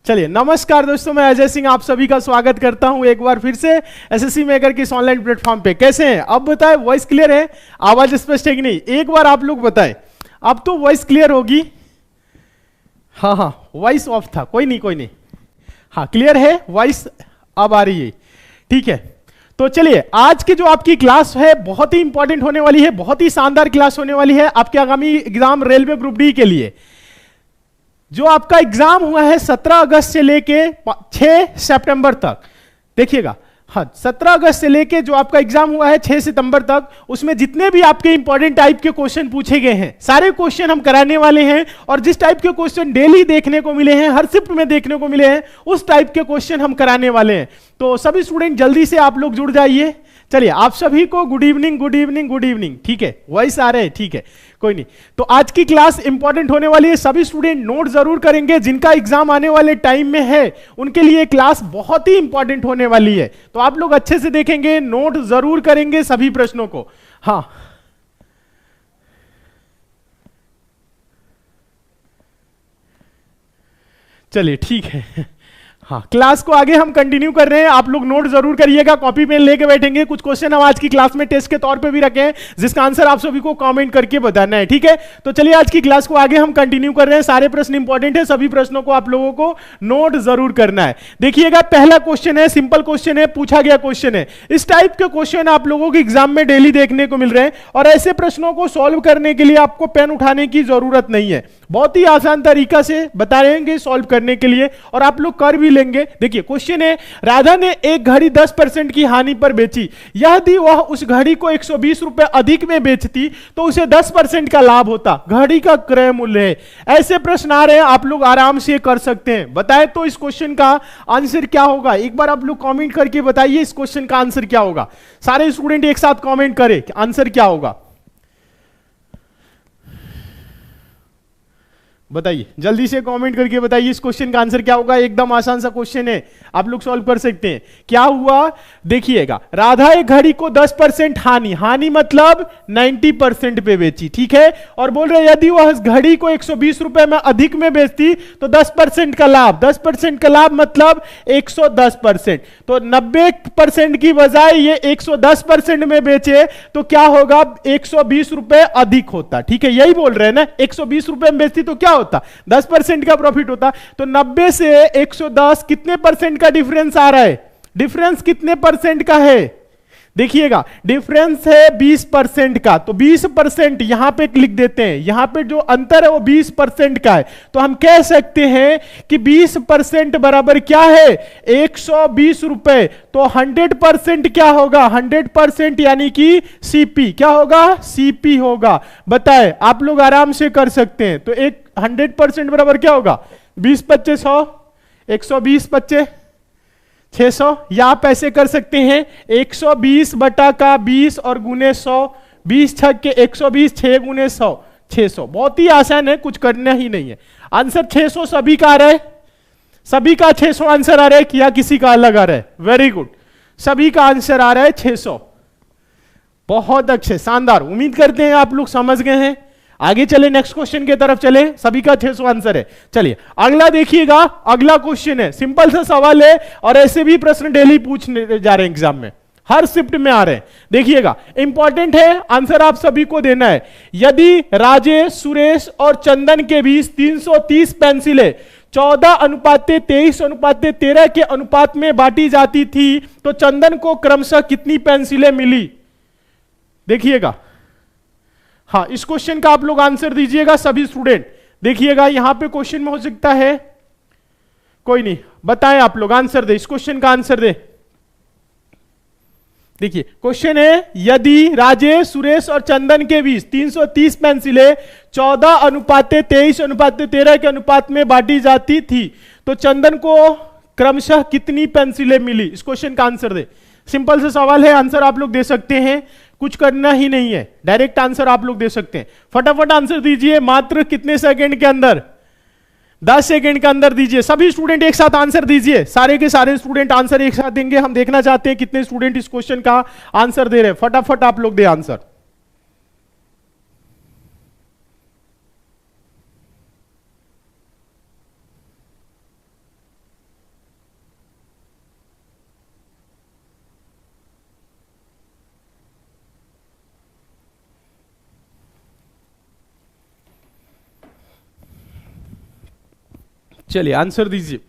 चलिए नमस्कार दोस्तों, मैं अजय सिंह आप सभी का स्वागत करता हूं एक बार फिर से एसएससी मेकर के इस ऑनलाइन प्लेटफॉर्म पे। कैसे हैं अब बताएं? वॉइस क्लियर है? आवाज स्पष्ट है कि नहीं? एक बार आप लोग बताएं। अब तो वॉइस क्लियर होगी। हाँ, वॉइस ऑफ था। कोई नहीं। हाँ, क्लियर है वॉइस, अब आ रही है। ठीक है, तो चलिए आज की जो आपकी क्लास है बहुत ही इंपॉर्टेंट होने वाली है, बहुत ही शानदार क्लास होने वाली है आपके आगामी एग्जाम रेलवे ग्रुप डी के लिए। जो आपका एग्जाम हुआ है 17 अगस्त से लेके 6 सितंबर तक, देखिएगा। हाँ, 17 अगस्त से लेके जो आपका एग्जाम हुआ है 6 सितंबर तक, उसमें जितने भी आपके इंपॉर्टेंट टाइप के क्वेश्चन पूछे गए हैं सारे क्वेश्चन हम कराने वाले हैं। और जिस टाइप के क्वेश्चन डेली देखने को मिले हैं, हर शिफ्ट में देखने को मिले हैं, उस टाइप के क्वेश्चन हम कराने वाले हैं। तो सभी स्टूडेंट जल्दी से आप लोग जुड़ जाइए। चलिए आप सभी को good evening, good evening, good evening. ठीक है, वॉइस आ रहे हैं? ठीक है, कोई नहीं। तो आज की क्लास इंपॉर्टेंट होने वाली है, सभी स्टूडेंट नोट जरूर करेंगे। जिनका एग्जाम आने वाले टाइम में है उनके लिए क्लास बहुत ही इंपॉर्टेंट होने वाली है, तो आप लोग अच्छे से देखेंगे, नोट जरूर करेंगे सभी प्रश्नों को। हाँ, चलिए ठीक है। हाँ, क्लास को आगे हम कंटिन्यू कर रहे हैं, आप लोग नोट जरूर करिएगा, कॉपी पेन लेके बैठेंगे। कुछ क्वेश्चन हम आज की क्लास में टेस्ट के तौर पे भी रखे हैं, जिसका आंसर आप सभी को कमेंट करके बताना है। ठीक है, तो चलिए आज की क्लास को आगे हम कंटिन्यू कर रहे हैं। सारे प्रश्न इंपॉर्टेंट है, सभी प्रश्नों को आप लोगों को नोट जरूर करना है। देखिएगा, पहला क्वेश्चन है, सिंपल क्वेश्चन है, पूछा गया क्वेश्चन है। इस टाइप के क्वेश्चन आप लोगों के एग्जाम में डेली देखने को मिल रहे हैं, और ऐसे प्रश्नों को सॉल्व करने के लिए आपको पेन उठाने की जरूरत नहीं है। बहुत ही आसान तरीका से बता रहेंगे सॉल्व करने के लिए, और आप लोग कर भी लेंगे। देखिए क्वेश्चन है, राधा ने एक घड़ी 10% की हानि पर बेची। यदि वह उस घड़ी को 120 रुपए अधिक में बेचती तो उसे 10% का लाभ होता। घड़ी का क्रय मूल्य है। ऐसे प्रश्न आ रहे हैं, आप लोग आराम से कर सकते हैं। बताए तो इस क्वेश्चन का आंसर क्या होगा? एक बार आप लोग कमेंट करके बताइए इस क्वेश्चन का आंसर क्या होगा। सारे स्टूडेंट एक साथ कमेंट करें आंसर क्या होगा, बताइए जल्दी से कमेंट करके बताइए इस क्वेश्चन का आंसर क्या होगा। एकदम आसान सा क्वेश्चन है, आप लोग सॉल्व कर सकते हैं। क्या हुआ देखिएगा, राधा एक घड़ी को 10% हानि मतलब 90% पे बेची। ठीक है, और बोल रहे यदि वह इस घड़ी को 120 रुपए में अधिक में बेचती तो 10% का लाभ। 10% का लाभ मतलब 110%। तो 90% की बजाय ये 110% में बेचे तो क्या होगा? 120 रुपए अधिक होता। ठीक है, यही बोल रहे हैं ना, 120 रुपए में बेचती तो क्या होता? 10% का प्रॉफिट होता। तो 90 से 110 कितने परसेंट का डिफरेंस आ रहा है? डिफरेंस कितने परसेंट का है? देखिएगा, डिफरेंस है 20% का। तो 20% यहां पे लिख देते हैं, यहां पे जो अंतर है वो 20% का है। तो हम कह सकते हैं कि 20% बराबर क्या है? 120 रुपए। तो 100% क्या होगा? 100% यानी कि सीपी क्या होगा? सीपी होगा। बताए, आप लोग आराम से कर सकते हैं। तो एक 100% बराबर क्या होगा? 20 25 100, 120 25 600। या आप ऐसे कर सकते हैं 120 बटा का 20 और गुने 100, 20 छक के 120, 6 गुने 100 600। बहुत ही आसान है, कुछ करना ही नहीं है। आंसर 600 सभी का आ रहा है, सभी का 600 आंसर आ रहा है, क्या किसी का अलग आ रहा है? वेरी गुड, सभी का आंसर आ रहा है 600। बहुत अच्छे, शानदार। उम्मीद करते हैं आप लोग समझ गए हैं। आगे चले, नेक्स्ट क्वेश्चन की तरफ चले। सभी का 600 आंसर है। चलिए अगला देखिएगा, अगला क्वेश्चन है, सिंपल सा सवाल है, और ऐसे भी प्रश्न डेली पूछने जा रहे हैं एग्जाम में, हर शिफ्ट में आ रहे हैं। देखिएगा, इंपॉर्टेंट है, आंसर आप सभी को देना है। यदि राजेश, सुरेश और चंदन के बीच 330 पेंसिलें 14:23:13 के अनुपात में बांटी जाती थी तो चंदन को क्रमशः कितनी पेंसिलें मिली? देखिएगा, हाँ, इस क्वेश्चन का आप लोग आंसर दीजिएगा सभी स्टूडेंट। देखिएगा, यहां पे क्वेश्चन में हो सकता है, कोई नहीं, बताएं आप लोग, आंसर दे, इस क्वेश्चन का आंसर दे। देखिए क्वेश्चन है, यदि राजेश, सुरेश और चंदन के बीच 330 पेंसिलें 14:23:13 के अनुपात में बांटी जाती थी तो चंदन को क्रमशः कितनी पेंसिलें मिली? इस क्वेश्चन का आंसर दे। सिंपल सा सवाल है, आंसर आप लोग दे सकते हैं, कुछ करना ही नहीं है, डायरेक्ट आंसर आप लोग दे सकते हैं। फटाफट आंसर दीजिए, मात्र कितने सेकंड के अंदर? 10 सेकंड के अंदर दीजिए। सभी स्टूडेंट एक साथ आंसर दीजिए, सारे के सारे स्टूडेंट आंसर एक साथ देंगे। हम देखना चाहते हैं कितने स्टूडेंट इस क्वेश्चन का आंसर दे रहे हैं। फटाफट आप लोग दे आंसर। चलिए आंसर दीजिए।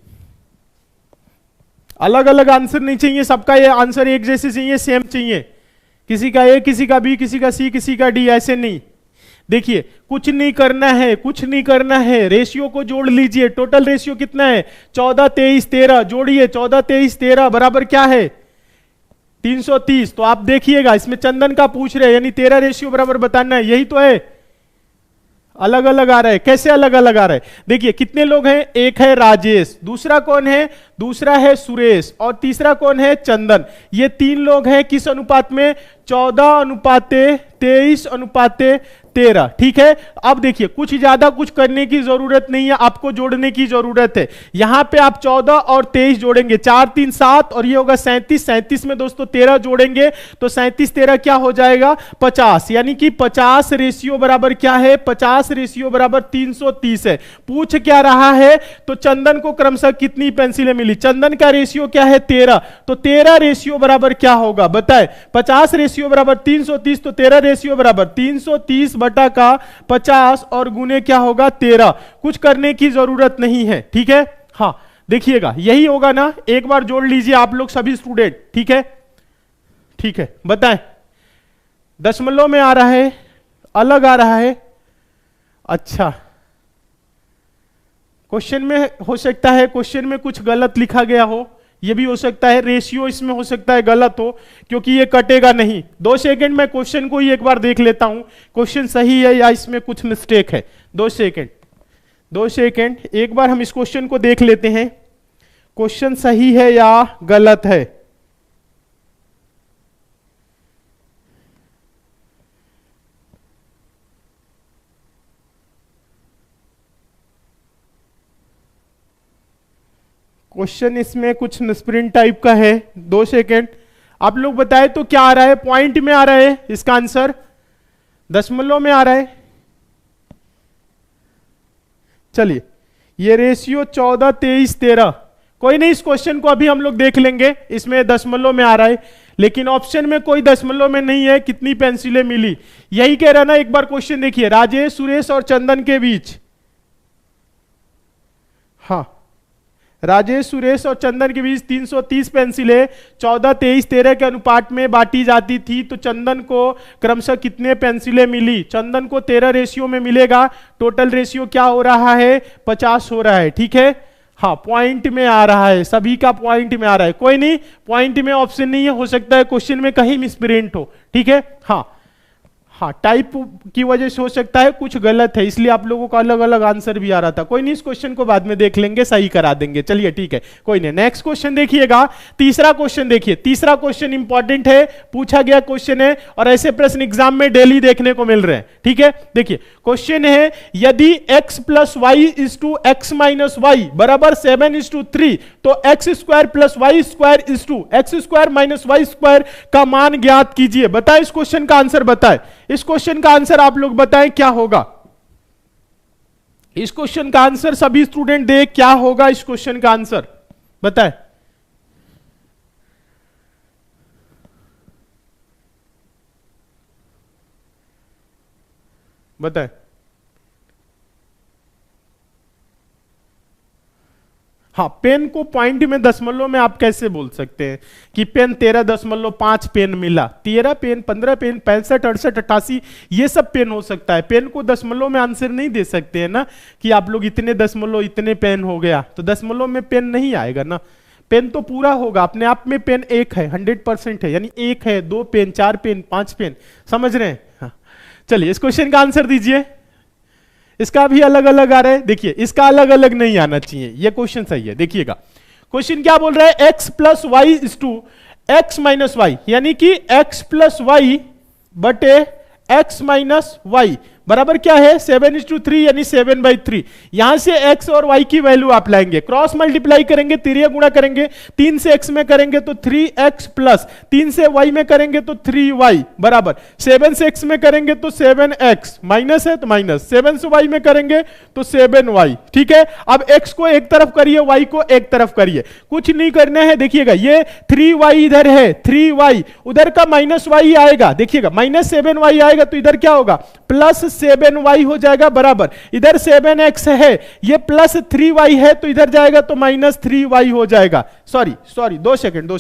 अलग अलग आंसर नहीं चाहिए, सबका ये आंसर एक जैसे चाहिए, सेम चाहिए। किसी का ए, किसी का बी, किसी का सी, किसी का डी, ऐसे नहीं। देखिए कुछ नहीं करना है, कुछ नहीं करना है, रेशियो को जोड़ लीजिए। टोटल रेशियो कितना है? 14, 23, 13। जोड़िए 14, 23, 13 बराबर क्या है? 330। तो आप देखिएगा इसमें चंदन का पूछ रहे हैं, यानी 13 रेशियो बराबर बताना है, यही तो है। अलग अलग आ रहा है, कैसे अलग अलग आ रहा है? देखिए कितने लोग हैं? एक है राजेश, दूसरा कौन है? दूसरा है सुरेश, और तीसरा कौन है? चंदन। ये 3 लोग हैं किस अनुपात में? 14:23:13। ठीक है। अब देखिए कुछ ज्यादा कुछ करने की जरूरत नहीं है, आपको जोड़ने की जरूरत है। यहां पे आप 14 और 23 जोड़ेंगे, 4 3 7 और ये होगा 37। 37 में दोस्तों 13 जोड़ेंगे तो 37 13 क्या हो जाएगा? 50। यानी कि 50 रेशियो बराबर क्या है? 50 रेशियो बराबर 330 है। पूछ क्या रहा है? तो चंदन को क्रमशः कितनी पेंसिलें मिली? चंदन का रेशियो क्या है? 13। तो 13 रेशियो बराबर क्या होगा बताए? 50 रेशियो बराबर 330, तो 13 रेशियो बराबर 330 बटा का 50 और गुने क्या होगा? 13। कुछ करने की जरूरत नहीं है। ठीक है। हाँ देखिएगा यही होगा ना, एक बार जोड़ लीजिए आप लोग सभी स्टूडेंट। ठीक है, ठीक है, बताएं। दशमलव में आ रहा है, अलग आ रहा है? अच्छा, क्वेश्चन में हो सकता है क्वेश्चन में कुछ गलत लिखा गया हो, ये भी हो सकता है। रेशियो इसमें हो सकता है गलत हो, क्योंकि ये कटेगा नहीं। 2 सेकंड में क्वेश्चन को ही एक बार देख लेता हूं, क्वेश्चन सही है या इसमें कुछ मिस्टेक है। 2 सेकंड, 2 सेकंड, एक बार हम इस क्वेश्चन को देख लेते हैं, क्वेश्चन सही है या गलत है। क्वेश्चन इसमें कुछ मिसप्रिंट टाइप का है। 2 सेकेंड, आप लोग बताएं तो क्या आ रहा है? पॉइंट में आ रहा है इसका आंसर, दशमलव में आ रहा है। चलिए, ये रेशियो 14 23 13, कोई नहीं, इस क्वेश्चन को अभी हम लोग देख लेंगे। इसमें दशमलव में आ रहा है, लेकिन ऑप्शन में कोई दशमलव में नहीं है। कितनी पेंसिलें मिली, यही कह रहा ना। एक बार क्वेश्चन देखिए, राजेश सुरेश और चंदन के बीच, हाँ, राजेश सुरेश और चंदन के बीच 330 पेंसिलें 14 23 13 के अनुपात में बांटी जाती थी। तो चंदन को क्रमशः कितने पेंसिलें मिली? चंदन को 13 रेशियो में मिलेगा। टोटल रेशियो क्या हो रहा है? 50 हो रहा है। ठीक है, हाँ, पॉइंट में आ रहा है, सभी का पॉइंट में आ रहा है। कोई नहीं, पॉइंट में ऑप्शन नहीं है, हो सकता है क्वेश्चन में कहीं मिसप्रिंट हो। ठीक है, हाँ हाँ, टाइप की वजह से हो सकता है कुछ गलत है, इसलिए आप लोगों का अलग अलग आंसर भी आ रहा था। कोई नहीं, इस क्वेश्चन को बाद में देख लेंगे, सही करा देंगे। चलिए ठीक है, कोई नहीं। नेक्स्ट क्वेश्चन देखिएगा, तीसरा क्वेश्चन देखिए। तीसरा क्वेश्चन इंपॉर्टेंट है, पूछा गया क्वेश्चन है, और ऐसे प्रश्न एग्जाम में डेली देखने को मिल रहे हैं। ठीक है, देखिए क्वेश्चन है, यदि x plus y is to x minus y बराबर 7:3, तो x square plus y square is to x square minus y square का मान ज्ञात कीजिए। बताए इस क्वेश्चन का आंसर, बताए इस क्वेश्चन का आंसर, आप लोग बताएं क्या होगा। इस क्वेश्चन का आंसर सभी स्टूडेंट दे, क्या होगा इस क्वेश्चन का आंसर, बताएं। बताएं। हाँ, पेन को पॉइंट में दशमलव में आप कैसे बोल सकते हैं कि पेन 13.5 पेन मिला? 13 पेन, 15 पेन, 65 68 88, ये सब पेन हो सकता है। पेन को दशमलव में आंसर नहीं दे सकते हैं ना, कि आप लोग इतने दशमलव इतने पेन हो गया, तो दशमलव में पेन नहीं आएगा ना। पेन तो पूरा होगा, अपने आप में पेन एक है, 100% है, यानी 1 है, 2 पेन, 4 पेन, 5 पेन, समझ रहे हैं? हाँ, चलिए इस क्वेश्चन का आंसर दीजिए। इसका भी अलग अलग आ रहा है, देखिए इसका अलग अलग नहीं आना चाहिए, ये क्वेश्चन सही है। देखिएगा क्वेश्चन क्या बोल रहा है, x plus y is to x minus y, यानी कि x प्लस वाई बटे x माइनस वाई बराबर क्या है? 7:3, यानी 7/3। यहां से x और y की वैल्यू आप लाएंगे, क्रॉस मल्टीप्लाई करेंगे, तिरिया गुणा करेंगे। 3 से x में करेंगे तो 3x प्लस 3 से y में करेंगे तो 3y बराबर 7 से x में करेंगे तो 7x, माइनस है तो माइनस, 7 से y में करेंगे तो 7y। ठीक है, अब x को एक तरफ करिए, y को एक तरफ करिए, कुछ नहीं करना है। देखिएगा ये 3y इधर है, 3y उधर का माइनस y आएगा, देखिएगा -7y आएगा, तो इधर क्या होगा? 7y हो जाएगा बराबर, इधर 7x है, ये प्लस 3y है, तो इधर जाएगा तो माइनस 3y हो जाएगा। सॉरी 2 सेकंड,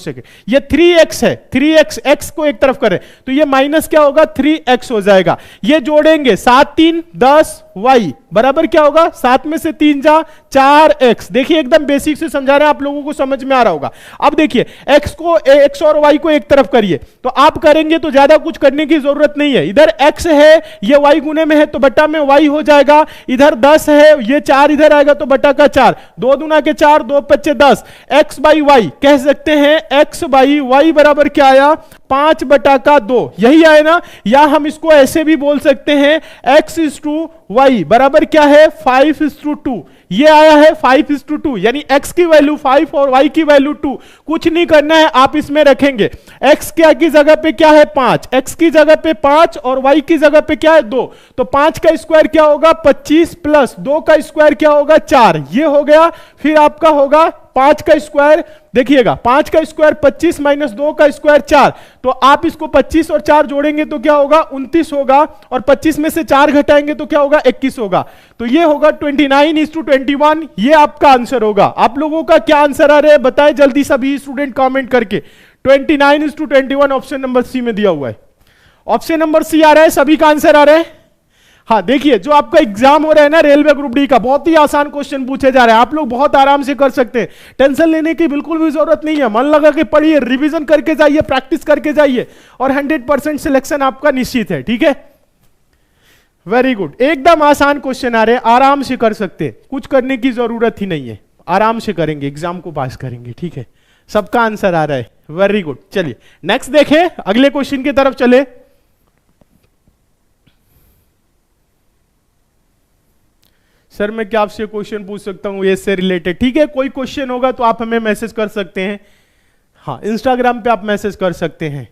ये 3x है, 3x, x को एक तरफ करें तो ये माइनस क्या होगा 3x हो जाएगा। ये जोड़ेंगे 7 3 10 y बराबर क्या होगा, 7 में से 3 जा 4x। देखिए एकदम बेसिक से समझा रहे हैं, आप लोगों को समझ में आ रहा होगा। अब देखिए x और y को एक तरफ करिए, तो आप करेंगे तो ज्यादा कुछ करने की जरूरत नहीं है। इधर x है, ये y गुने में है तो बटा में y हो जाएगा, इधर 10 है, ये 4 इधर आएगा तो बटा का 4, 2 दूना के 4, 2 पच्चे 10, x बाई वाई कह सकते हैं, x बाई वाई बराबर क्या आया 5 बटा का 2, यही आए ना। या हम इसको ऐसे भी बोल सकते हैं x इज टू वाई बराबर क्या है 5 इज टू 2, ये आया है 5 इज टू 2, यानी x की वैल्यू 5 और y की वैल्यू 2। कुछ नहीं करना है, आप इसमें रखेंगे x क्या की जगह पे क्या है 5, x की जगह पे 5 और y की जगह पे क्या है 2, तो 5 का स्क्वायर क्या होगा 25 प्लस 2 का स्क्वायर क्या होगा 4, ये हो गया। फिर आपका होगा 5 का स्क्वायर, देखिएगा 5 का स्क्वायर 25 माइनस 2 का स्क्वायर 4, तो आप इसको 25 और 4 जोड़ेंगे तो क्या होगा 29 होगा, और 25 में से 4 घटाएंगे तो क्या होगा 21 होगा, तो ये होगा 29:21। ये आपका आंसर होगा। आप लोगों का क्या आंसर आ रहा है बताएं जल्दी सभी स्टूडेंट कमेंट करके। 29:21 ऑप्शन नंबर सी में दिया हुआ है। ऑप्शन नंबर सी आ रहा है, सभी का आंसर आ रहा है। हाँ देखिए, जो आपका एग्जाम हो रहा है ना रेलवे ग्रुप डी का, बहुत ही आसान क्वेश्चन पूछे जा रहे हैं, आप लोग बहुत आराम से कर सकते हैं, टेंशन लेने की बिल्कुल भी जरूरत नहीं है। मन लगा के पढ़िए, रिवीजन करके जाइए, प्रैक्टिस करके जाइए, और 100% सिलेक्शन आपका निश्चित है। ठीक है, वेरी गुड, एकदम आसान क्वेश्चन आ रहे हैं, आराम से कर सकते हैं, कुछ करने की जरूरत ही नहीं है, आराम से करेंगे, एग्जाम को पास करेंगे। ठीक है, सबका आंसर आ रहा है, वेरी गुड। चलिए नेक्स्ट देखें, अगले क्वेश्चन की तरफ चले। सर मैं क्या आपसे क्वेश्चन पूछ सकता हूं इससे रिलेटेड? ठीक है, कोई क्वेश्चन होगा तो आप हमें मैसेज कर सकते हैं, हाँ इंस्टाग्राम पे आप मैसेज कर सकते हैं।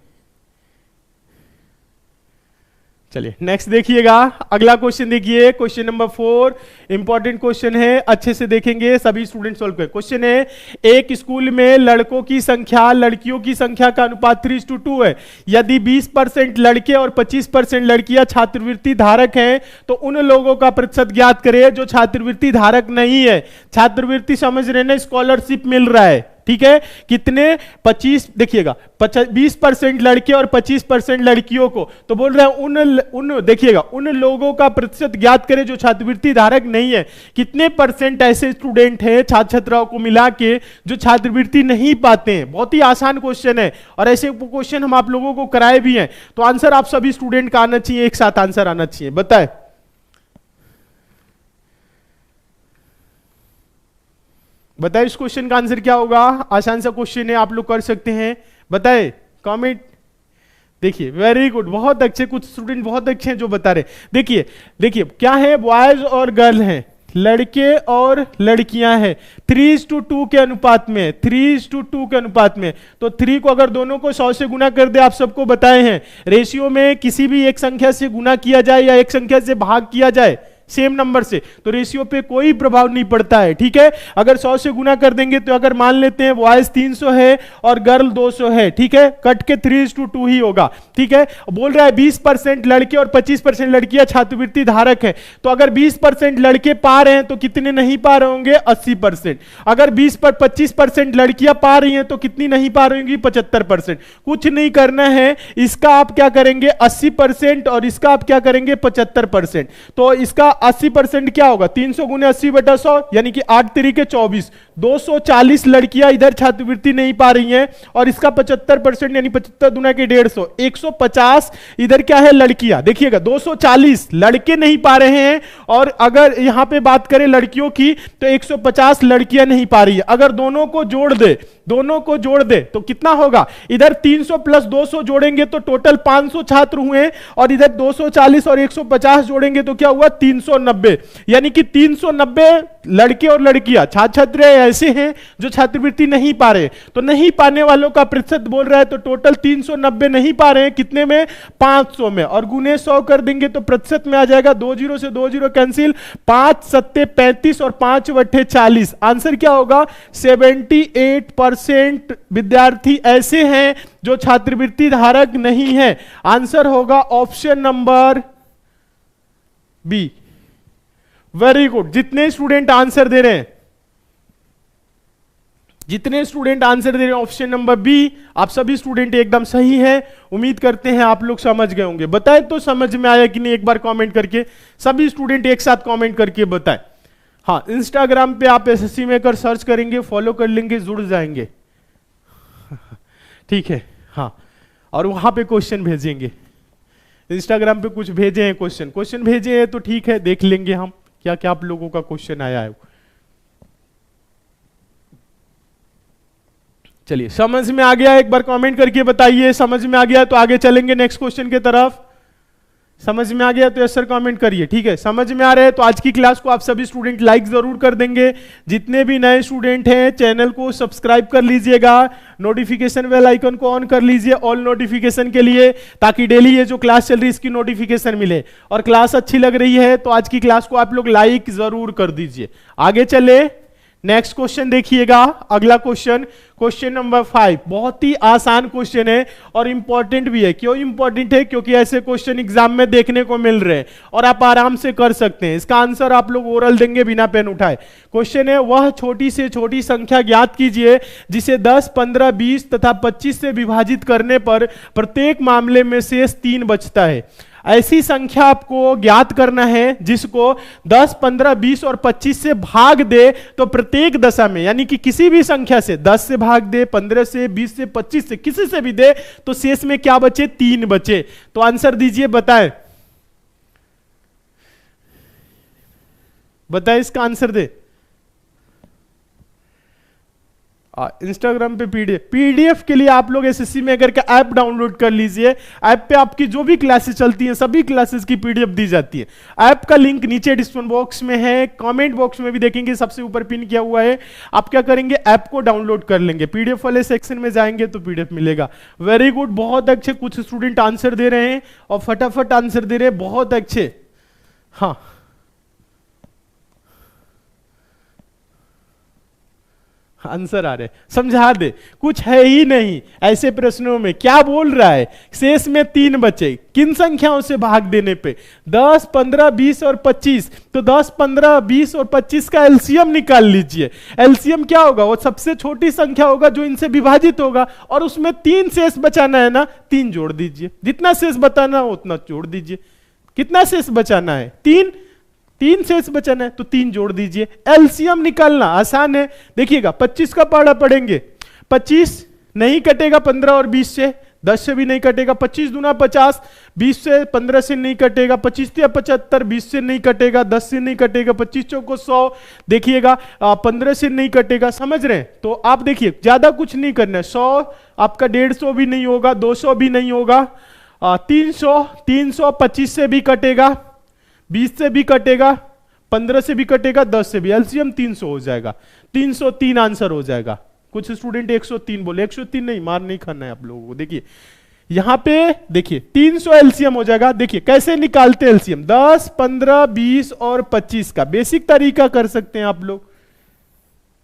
चलिए नेक्स्ट देखिएगा, अगला क्वेश्चन देखिए, क्वेश्चन नंबर 4, इंपॉर्टेंट क्वेश्चन है, अच्छे से देखेंगे सभी स्टूडेंट सॉल्व करें। क्वेश्चन है, एक स्कूल में लड़कों की संख्या लड़कियों की संख्या का अनुपात 3:2 है। यदि 20% लड़के और 25% लड़कियां छात्रवृत्ति धारक हैं तो उन लोगों का प्रतिशत ज्ञात करें जो छात्रवृत्ति धारक नहीं है। छात्रवृत्ति समझ रहे ना, स्कॉलरशिप मिल रहा है। ठीक है, कितने 25, देखिएगा 20% लड़के और 25% लड़कियों को, तो बोल रहे हैं उन देखिएगा उन लोगों का प्रतिशत ज्ञात करें जो छात्रवृत्ति धारक नहीं है। कितने परसेंट ऐसे स्टूडेंट हैं छात्र छात्राओं को मिला के जो छात्रवृत्ति नहीं पाते हैं? बहुत ही आसान क्वेश्चन है, और ऐसे क्वेश्चन हम आप लोगों को कराए भी हैं, तो आंसर आप सभी स्टूडेंट का आना चाहिए, एक साथ आंसर आना चाहिए। बताए बताए इस क्वेश्चन का आंसर क्या होगा? आसान सा क्वेश्चन है, आप लोग कर सकते हैं, बताए कमेंट। देखिए वेरी गुड, बहुत अच्छे, कुछ स्टूडेंट बहुत अच्छे हैं जो बता रहे। देखिए देखिए क्या है, बॉयज और गर्ल हैं, लड़के और लड़कियां हैं, 3:2 के अनुपात में, 3:2 के अनुपात में। तो 3 को अगर दोनों को 100 से गुना कर दे, आप सबको बताए हैं रेशियो में किसी भी एक संख्या से गुना किया जाए या एक संख्या से भाग किया जाए सेम नंबर से, तो रेशियो पे कोई प्रभाव नहीं पड़ता है। ठीक है, अगर 100 से गुना कर देंगे तो अगर मान लेते हैं बॉयज 300 है और गर्ल 200 है, ठीक है, कट के 3:2 ही होगा। ठीक है, बोल रहा है 20% लड़के और 25% लड़कियां छात्रवृत्ति धारक है, तो अगर 20% लड़के पा रहे हैं तो कितने नहीं पा रहे होंगे? 80%। अगर 25% लड़कियां पा रही हैं तो कितनी नहीं पा रही होंगी? 75%। कुछ नहीं करना है, इसका आप क्या करेंगे 80% और इसका आप क्या करेंगे 75%। तो इसका 80% क्या होगा? 300 गुने 80/100 यानी कि 8 तरीके 24, 240 लड़कियां इधर छात्रवृत्ति नहीं पा रही हैं, और इसका 75% यानी 75 दुना के 150, 150 इधर क्या है लड़कियां। देखिएगा 240 लड़के नहीं पा रहे हैं, और अगर यहां पे बात करें लड़कियों की तो 150 लड़कियां नहीं पा रही है। अगर दोनों को जोड़ दे, दोनों को जोड़ दे तो कितना होगा? इधर 300 प्लस 200 जोड़ेंगे तो टोटल 500 छात्र हुए, और इधर 240 और 150 जोड़ेंगे तो क्या हुआ? 390। यानी कि 390 लड़के और लड़कियां छात्र छात्र ऐसे हैं जो छात्रवृत्ति नहीं पा रहे। तो नहीं पाने वालों का प्रतिशत बोल रहा है, तो टोटल 390 नहीं पा रहे हैं, कितने में? 500 में, और गुने 100 कर देंगे तो प्रतिशत में आ जाएगा, 2 0 से 2 0 कैंसिल, 5 7 35 और 5 बट्टे 40। आंसर क्या होगा? 78% विद्यार्थी ऐसे हैं जो छात्रवृत्ति धारक नहीं है। आंसर होगा option number B. Very good, जितने स्टूडेंट आंसर दे रहे हैं, जितने स्टूडेंट आंसर दे रहे हैं ऑप्शन नंबर बी, आप सभी स्टूडेंट एकदम सही हैं। उम्मीद करते हैं आप लोग समझ गए होंगे। बताएं तो समझ में आया कि नहीं, एक बार कमेंट करके सभी स्टूडेंट एक साथ कमेंट करके बताएं। हाँ, इंस्टाग्राम पे आप एसएससी मेकर सर्च करेंगे, फॉलो कर लेंगे, जुड़ जाएंगे। ठीक है, हाँ, और वहां पे क्वेश्चन भेजेंगे। इंस्टाग्राम पे कुछ भेजे हैं क्वेश्चन भेजे हैं तो ठीक है, देख लेंगे हम क्या क्या आप लोगों का क्वेश्चन आया है। चलिए, समझ में आ गया, एक बार कमेंट करके बताइए समझ में आ गया, तो आगे चलेंगे नेक्स्ट क्वेश्चन की तरफ। समझ में आ गया तो यस सर कमेंट करिए। ठीक है, समझ में आ रहा है तो आज की क्लास को आप सभी स्टूडेंट लाइक जरूर कर देंगे। जितने भी नए स्टूडेंट हैं चैनल को सब्सक्राइब कर लीजिएगा, नोटिफिकेशन बेल आइकन को ऑन कर लीजिए ऑल नोटिफिकेशन के लिए, ताकि डेली ये जो क्लास चल रही है इसकी नोटिफिकेशन मिले। और क्लास अच्छी लग रही है तो आज की क्लास को आप लोग लाइक जरूर कर दीजिए। आगे चले, नेक्स्ट क्वेश्चन देखिएगा। अगला क्वेश्चन नंबर 5, बहुत ही आसान क्वेश्चन है और इंपॉर्टेंट भी है। क्यों इंपॉर्टेंट है? क्योंकि ऐसे क्वेश्चन एग्जाम में देखने को मिल रहे हैं और आप आराम से कर सकते हैं। इसका आंसर आप लोग ओरल देंगे बिना पेन उठाए। क्वेश्चन है, वह छोटी से छोटी संख्या ज्ञात कीजिए जिसे 10, 15, 20 तथा 25 से विभाजित करने पर प्रत्येक मामले में शेष 3 बचता है। ऐसी संख्या आपको ज्ञात करना है जिसको 10, 15, 20 और 25 से भाग दे तो प्रत्येक दशा में, यानी कि किसी भी संख्या से 10 से भाग दे, 15 से, 20 से, 25 से, किसी से भी दे तो शेष में क्या बचे? 3 बचे। तो आंसर दीजिए, बताएं बताएं इसका आंसर दे। इंस्टाग्राम पे पीडीएफ के लिए आप लोग एसएससी मेकर का ऐप डाउनलोड कर लीजिए। ऐप पे आपकी जो भी क्लासेस चलती हैं सभी क्लासेस की पीडीएफ दी जाती है। ऐप का लिंक नीचे डिस्क्रिप्शन बॉक्स में है, कमेंट बॉक्स में भी देखेंगे सबसे ऊपर पिन किया हुआ है। आप क्या करेंगे? ऐप को डाउनलोड कर लेंगे, पीडीएफ वाले सेक्शन में जाएंगे तो पीडीएफ मिलेगा। वेरी गुड, बहुत अच्छे। कुछ स्टूडेंट आंसर दे रहे हैं और फटाफट आंसर दे रहे हैं, बहुत अच्छे। हाँ, आंसर आ रहे, समझा दे। कुछ है ही नहीं ऐसे प्रश्नों में। क्या बोल रहा है? शेष में 3 बचे। किन संख्याओं से भाग देने पे? 10, 15, 20 और 25। तो 10, 15, 20 और 25 का एलसीएम निकाल लीजिए। एलसीएम क्या होगा? वो सबसे छोटी संख्या होगा जो इनसे विभाजित होगा, और उसमें 3 शेष बचाना है ना, 3 जोड़ दीजिए। जितना शेष बताना हो उतना जोड़ दीजिए। कितना शेष बचाना है? 3 शेष बचना है तो 3 जोड़ दीजिए। एलसीएम निकालना आसान है। देखिएगा, 25 का पहाड़ा पढ़ेंगे, 25 नहीं कटेगा 15 और 20 से, 10 से भी नहीं कटेगा। 25 दूना 50, 20 से 15 से नहीं कटेगा। 25 या 75, 20 से नहीं कटेगा, 10 से नहीं कटेगा। 25 चौको 100, देखिएगा 15 से नहीं कटेगा। समझ रहे हैं? तो आप देखिए, ज्यादा कुछ नहीं करना है। 100 आपका 150 भी नहीं होगा, 200 भी नहीं होगा, 300 25 से भी कटेगा, 20 से भी कटेगा, 15 से भी कटेगा, 10 से भी। एलसीएम 300 हो जाएगा। 303 आंसर हो जाएगा। कुछ स्टूडेंट 103 बोले, 103 नहीं, मार नहीं खाना है आप लोगों को। देखिए यहां पे, देखिए 300 एलसीएम हो जाएगा। देखिए कैसे निकालते हैं एलसीएम। 10, 15, 20 और 25 का बेसिक तरीका कर सकते हैं आप लोग।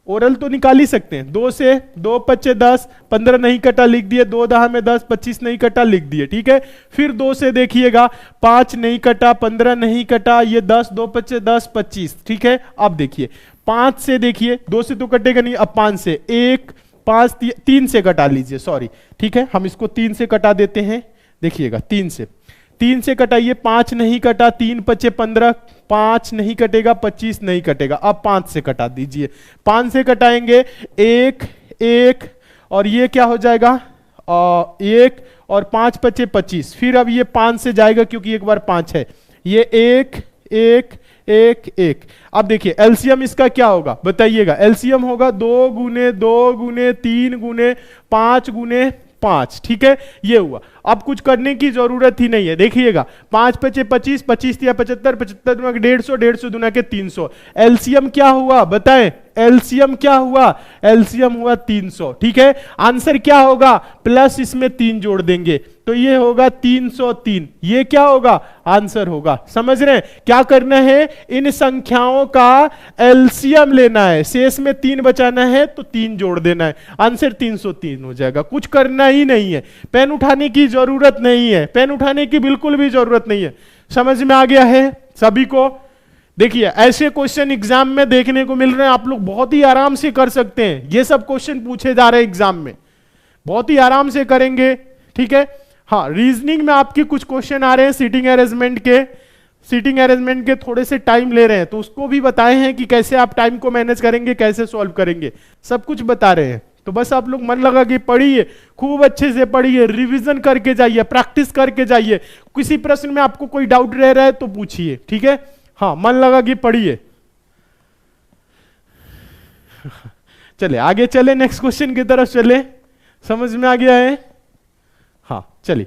ओरल तो निकाल ही सकते हैं। 2 से 2 25 10, 15 नहीं कटा लिख दिए, 2 दहा में 10, 25 नहीं कटा लिख दिए। ठीक है, फिर 2 से देखिएगा 5 नहीं कटा, 15 नहीं कटा, ये 10, 2 25 10, 25। ठीक है, अब देखिए 5 से, देखिए 2 से तो कटेगा नहीं, अब 5 से 1, 5 3 से कटा लीजिए, सॉरी। ठीक है, हम इसको 3 से कटा देते हैं। देखिएगा 3 से कटाइए, 5 नहीं कटा, 3 25 15, 5 नहीं कटेगा, 25 नहीं कटेगा। अब 5 से कटा दीजिए। 5 से कटाएंगे 1 1, और ये क्या हो जाएगा? 1 और 5 25 25। फिर अब ये 5 से जाएगा क्योंकि एक बार 5 है। ये 1 1 1 1। अब देखिए एलसीएम इसका क्या होगा बताइएगा। एलसीएम होगा 2 गुने 2 गुने 3 गुने 5 गुने 5। ठीक है, ये हुआ। अब कुछ करने की जरूरत ही नहीं है। देखिएगा 5 25 25, 25 या 75, 75 दुना 150, 150 दुना के 300। एलसीएम क्या हुआ बताएं? एलसीएम क्या हुआ? एलसीएम हुआ 300। ठीक है, आंसर क्या होगा? प्लस इसमें 3 जोड़ देंगे तो ये होगा 303। ये क्या होगा? आंसर होगा। समझ रहे हैं? क्या करना है? इन संख्याओं का एलसीएम लेना है, शेष में 3 बचाना है तो 3 जोड़ देना है। आंसर 303 हो जाएगा। कुछ करना ही नहीं है, पेन उठाने की जरूरत नहीं है, पेन उठाने की बिल्कुल भी जरूरत नहीं है। समझ में आ गया है सभी को? देखिए ऐसे क्वेश्चन एग्जाम में देखने को मिल रहे हैं, आप लोग बहुत ही आराम से कर सकते हैं। ये सब क्वेश्चन पूछे जा रहे हैं एग्जाम में, बहुत ही आराम से करेंगे, ठीक है। हाँ, रीजनिंग में आपके कुछ क्वेश्चन आ रहे हैं सीटिंग अरेंजमेंट के थोड़े से टाइम ले रहे हैं, तो उसको भी बताए हैं कि कैसे आप टाइम को मैनेज करेंगे, कैसे सॉल्व करेंगे, सब कुछ बता रहे हैं। तो बस आप लोग मन लगा के पढ़िए, खूब अच्छे से पढ़िए, रिवीजन करके जाइए, प्रैक्टिस करके जाइए। किसी प्रश्न में आपको कोई डाउट रह रहा है तो पूछिए, ठीक है। हाँ, मन लगा के पढ़िए। चले आगे चले, नेक्स्ट क्वेश्चन की तरफ चले। समझ में आ गया है? हाँ चलिए।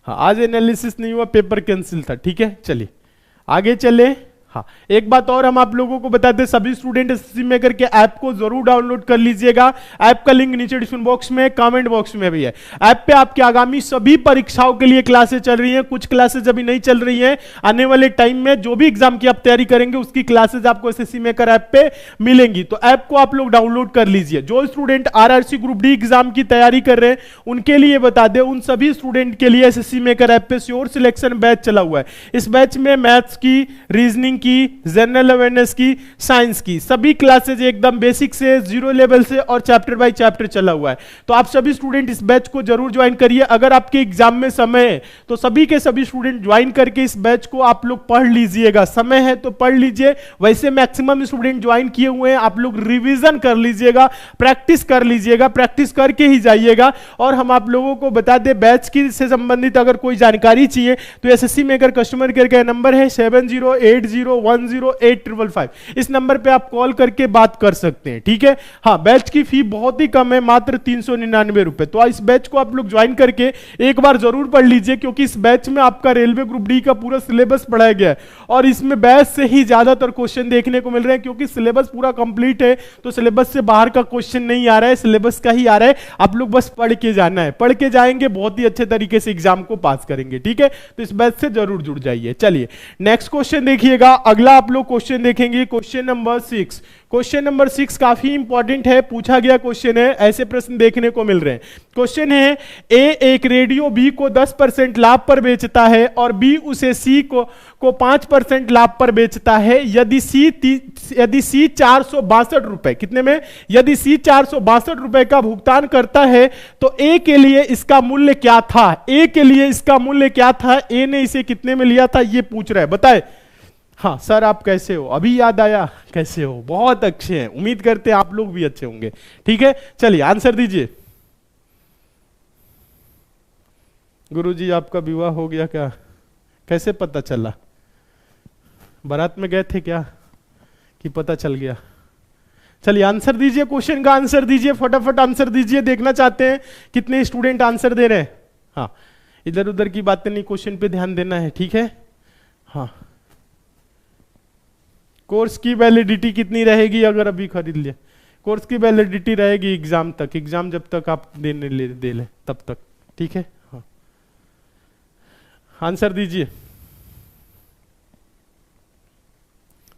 हाँ, आज एनालिसिस नहीं हुआ, पेपर कैंसिल था, ठीक है। चलिए आगे चले। हाँ, एक बात और हम आप लोगों को बताते हैं, सभी स्टूडेंट एसएससी मेकर के ऐप को जरूर डाउनलोड कर लीजिएगा। ऐप का लिंक नीचे डिस्क्रिप्शन बॉक्स में, कमेंट बॉक्स में भी है। ऐप पे आपकी आगामी सभी परीक्षाओं के लिए क्लासेस चल रही हैं, कुछ क्लासेस अभी नहीं चल रही हैं। आने वाले टाइम में जो भी एग्जाम की आप तैयारी करेंगे उसकी क्लासेस आपको एसएससी मेकर ऐप पे मिलेंगी, तो ऐप को आप लोग डाउनलोड कर लीजिए। जो student RRC group D exam की तैयारी कर रहे हैं उनके लिए बता दें, उन सभी स्टूडेंट के लिए एसएससी मेकर ऐप पे श्योर सिलेक्शन बैच चला हुआ है। इस बैच में मैथ्स की, रीजनिंग की, जनरल अवेयरनेस की, साइंस की सभी क्लासेज एकदम बेसिक से, जीरो लेवल से और चैप्टर बाय चैप्टर चला हुआ है। तो आप सभी स्टूडेंट इस बैच को जरूर ज्वाइन करिए। अगर आपके एग्जाम में समय है तो सभी के सभी स्टूडेंट ज्वाइन करके इस बैच को आप लोग पढ़ लीजिएगा। समय है तो पढ़ लीजिए, वैसे मैक्सिमम स्टूडेंट ज्वाइन किए हुए हैं, आप लोग रिवीजन कर लीजिएगा, प्रैक्टिस कर लीजिएगा, प्रैक्टिस करके ही जाइएगा। और हम आप लोगों को बता दें, बैच की से संबंधित अगर कोई जानकारी चाहिए तो एसएससी मेकर कस्टमर केयर का नंबर है 7080108555। इस नंबर पे आप कॉल करके बात कर सकते हैं, ठीक है। हाँ, बैच की फी बहुत ही कम है, मात्र 399 रुपए। तो इस बैच को आप लोग ज्वाइन करके एक बार जरूर पढ़ लीजिए, क्योंकि इस बैच में आपका रेलवे ग्रुप डी का पूरा सिलेबस पढ़ाया गया है और इसमें बैच से ही ज्यादातर क्वेश्चन देखने को मिल रहे हैं, क्योंकि सिलेबस पूरा कंप्लीट है। तो सिलेबस से बाहर का क्वेश्चन नहीं आ रहा है, सिलेबस का ही आ रहा है। आप लोग बस पढ़ के जाना है, पढ़ के जाएंगे, बहुत ही अच्छे तरीके से एग्जाम को पास करेंगे, ठीक है। तो इस बैच से जरूर जुड़ जाइए। चलिए नेक्स्ट क्वेश्चन देखिएगा। अगला आप लोग क्वेश्चन देखेंगे, क्वेश्चन नंबर 6। क्वेश्चन नंबर 6 काफी इंपॉर्टेंट है, पूछा गया क्वेश्चन है, ऐसे प्रश्न देखने को मिल रहे हैं। क्वेश्चन है, ए एक रेडियो बी को 10% लाभ पर बेचता है और बी उसे सी को 5% लाभ पर बेचता है। यदि सी 462 रुपए, कितने में? यदि सी 462 रुपए का भुगतान करता है तो ए के लिए इसका मूल्य क्या था? ए के लिए इसका मूल्य क्या था? ए ने इसे कितने में लिया था, ये पूछ रहा है, बताए। हाँ सर, आप कैसे हो? अभी याद आया, कैसे हो? बहुत अच्छे हैं, उम्मीद करते हैं आप लोग भी अच्छे होंगे, ठीक है। चलिए आंसर दीजिए। गुरुजी आपका विवाह हो गया क्या? कैसे पता चला? बारात में गए थे क्या कि पता चल गया? चलिए आंसर दीजिए, क्वेश्चन का आंसर दीजिए, फटाफट आंसर दीजिए। देखना चाहते हैं कितने स्टूडेंट आंसर दे रहे हैं। हाँ, इधर उधर की बातें नहीं, क्वेश्चन पे ध्यान देना है, ठीक है। हाँ, कोर्स की वैलिडिटी कितनी रहेगी अगर अभी खरीद लिया? कोर्स की वैलिडिटी रहेगी एग्जाम तक, एग्जाम जब तक आप दे ले तब तक, ठीक है। हाँ, आंसर दीजिए।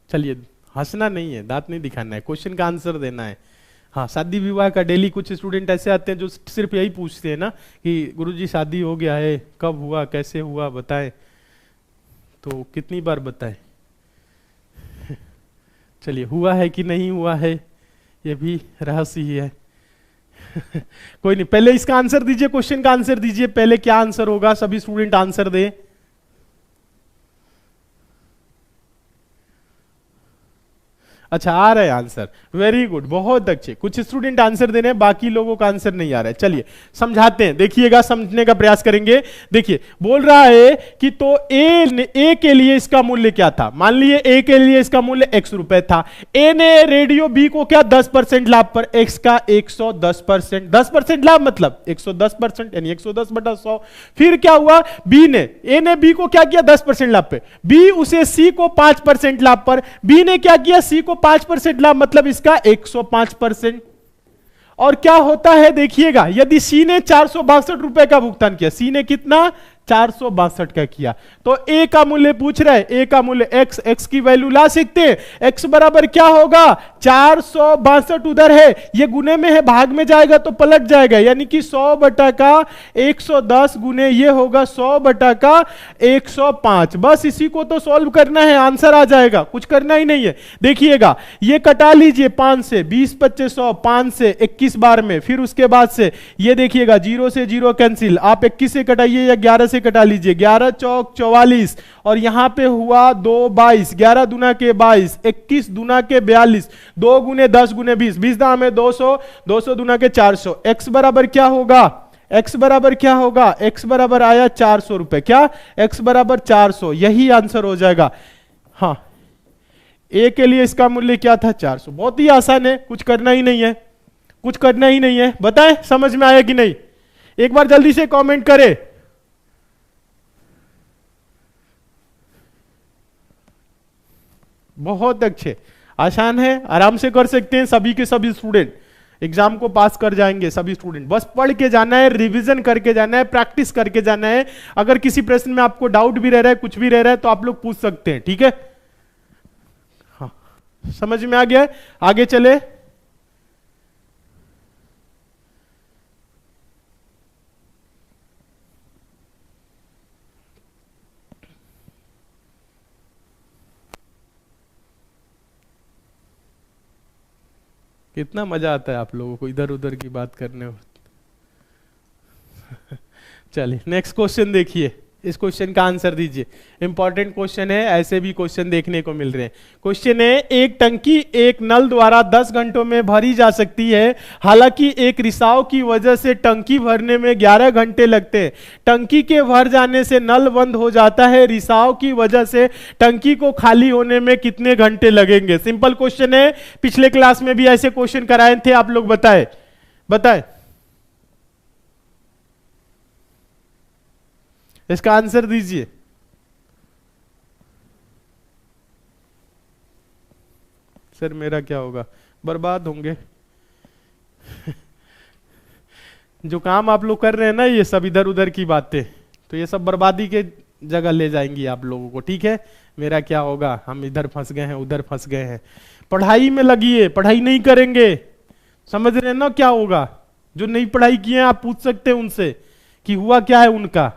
चलिए, हंसना नहीं है, दांत नहीं दिखाना है, क्वेश्चन का आंसर देना है। हाँ, शादी विवाह का डेली कुछ स्टूडेंट ऐसे आते हैं जो सिर्फ यही पूछते हैं ना कि गुरुजी शादी हो गया है, कब हुआ, कैसे हुआ, बताएं। तो कितनी बार बताएं? चलिए, हुआ है कि नहीं हुआ है ये भी रहस्य ही है। कोई नहीं, पहले इसका आंसर दीजिए, क्वेश्चन का आंसर दीजिए। पहले क्या आंसर होगा, सभी स्टूडेंट आंसर दे। अच्छा, आ रहा है आंसर, वेरी गुड, बहुत अच्छे। कुछ स्टूडेंट आंसर दे रहे हैं, बाकी लोगों का आंसर नहीं आ रहा है। चलिए समझाते हैं, देखिएगा, समझने का प्रयास करेंगे। देखिए, बोल रहा है कि तो ए के लिए इसका मूल्य क्या था? मान लिए ए के लिए इसका मूल्य x रुपए था। ए ने रेडियो बी को क्या 10% लाभ पर, x का 110%, 10% लाभ मतलब 110%, यानी 110/100। फिर क्या हुआ, ए ने बी को क्या किया 10% लाभ पे, बी उसे सी को 5% लाभ पर, बी ने क्या किया सी को 5% लाभ, मतलब इसका 105%। और क्या होता है देखिएगा, यदि सी ने 462 रुपए का भुगतान किया, सी ने कितना 462 का किया। तो ए का मूल्य पूछ रहा है, ए का मूल्य एक्स की वैल्यू ला सकते हैं। एक्स बराबर क्या होगा, 462 उधर है, ये गुने में है, भाग में जाएगा तो पलट जाएगा, यानी कि 100 बटा का 110 गुने ये होगा 100 बटा का 105। बस इसी को तो सॉल्व करना है, आंसर आ जाएगा, कुछ करना ही नहीं है। देखिएगा ये कटा लीजिए 5 से, 20 25 100, 5 से 21 बार में, फिर उसके बाद से ये देखिएगा 0 से 0 कैंसिल, आप 21 से कटाइए या 11 से कटा लीजिए, 11 चौक 44 और यहां पे हुआ 2 22, 11 दूना के 22, 21 दूना के 42, 2 गुने 10 गुने 20, 20 दाम है 200, 200 दूना के 400। एक्स बराबर क्या होगा, एक्स बराबर क्या होगा, एक्स बराबर आया 400 रुपए, क्या एक्स बराबर 400, यही आंसर हो जाएगा। हाँ, ए के लिए इसका मूल्य क्या था, 400। बहुत ही आसान है, कुछ करना ही नहीं है, कुछ करना ही नहीं है। बताएं समझ में आया कि नहीं, एक बार जल्दी से कमेंट करें। बहुत अच्छे, आसान है, आराम से कर सकते हैं सभी के सभी स्टूडेंट, एग्जाम को पास कर जाएंगे सभी स्टूडेंट। बस पढ़ के जाना है, रिवीजन करके जाना है, प्रैक्टिस करके जाना है। अगर किसी प्रश्न में आपको डाउट भी रह रहा है, कुछ भी रह रहा है, तो आप लोग पूछ सकते हैं, ठीक है। हाँ, समझ में आ गया, आगे चले। कितना मजा आता है आप लोगों को इधर उधर की बात करने में। चलिए नेक्स्ट क्वेश्चन देखिए, इस क्वेश्चन का आंसर दीजिए। इंपॉर्टेंट क्वेश्चन है, ऐसे भी क्वेश्चन देखने को मिल रहे हैं। क्वेश्चन है, एक टंकी एक नल द्वारा 10 घंटों में भरी जा सकती है, हालांकि एक रिसाव की वजह से टंकी भरने में 11 घंटे लगते हैं। टंकी के भर जाने से नल बंद हो जाता है, रिसाव की वजह से टंकी को खाली होने में कितने घंटे लगेंगे। सिंपल क्वेश्चन है, पिछले क्लास में भी ऐसे क्वेश्चन कराए थे, आप लोग बताए बताए इसका आंसर दीजिए। सर मेरा क्या होगा, बर्बाद होंगे। जो काम आप लोग कर रहे हैं ना, ये सब इधर उधर की बातें, तो ये सब बर्बादी के जगह ले जाएंगी आप लोगों को, ठीक है। मेरा क्या होगा, हम इधर फंस गए हैं, उधर फंस गए हैं। पढ़ाई में लगिए, पढ़ाई नहीं करेंगे, समझ रहे हैं ना क्या होगा। जो नहीं पढ़ाई किए हैं आप पूछ सकते हैं उनसे कि हुआ क्या है उनका।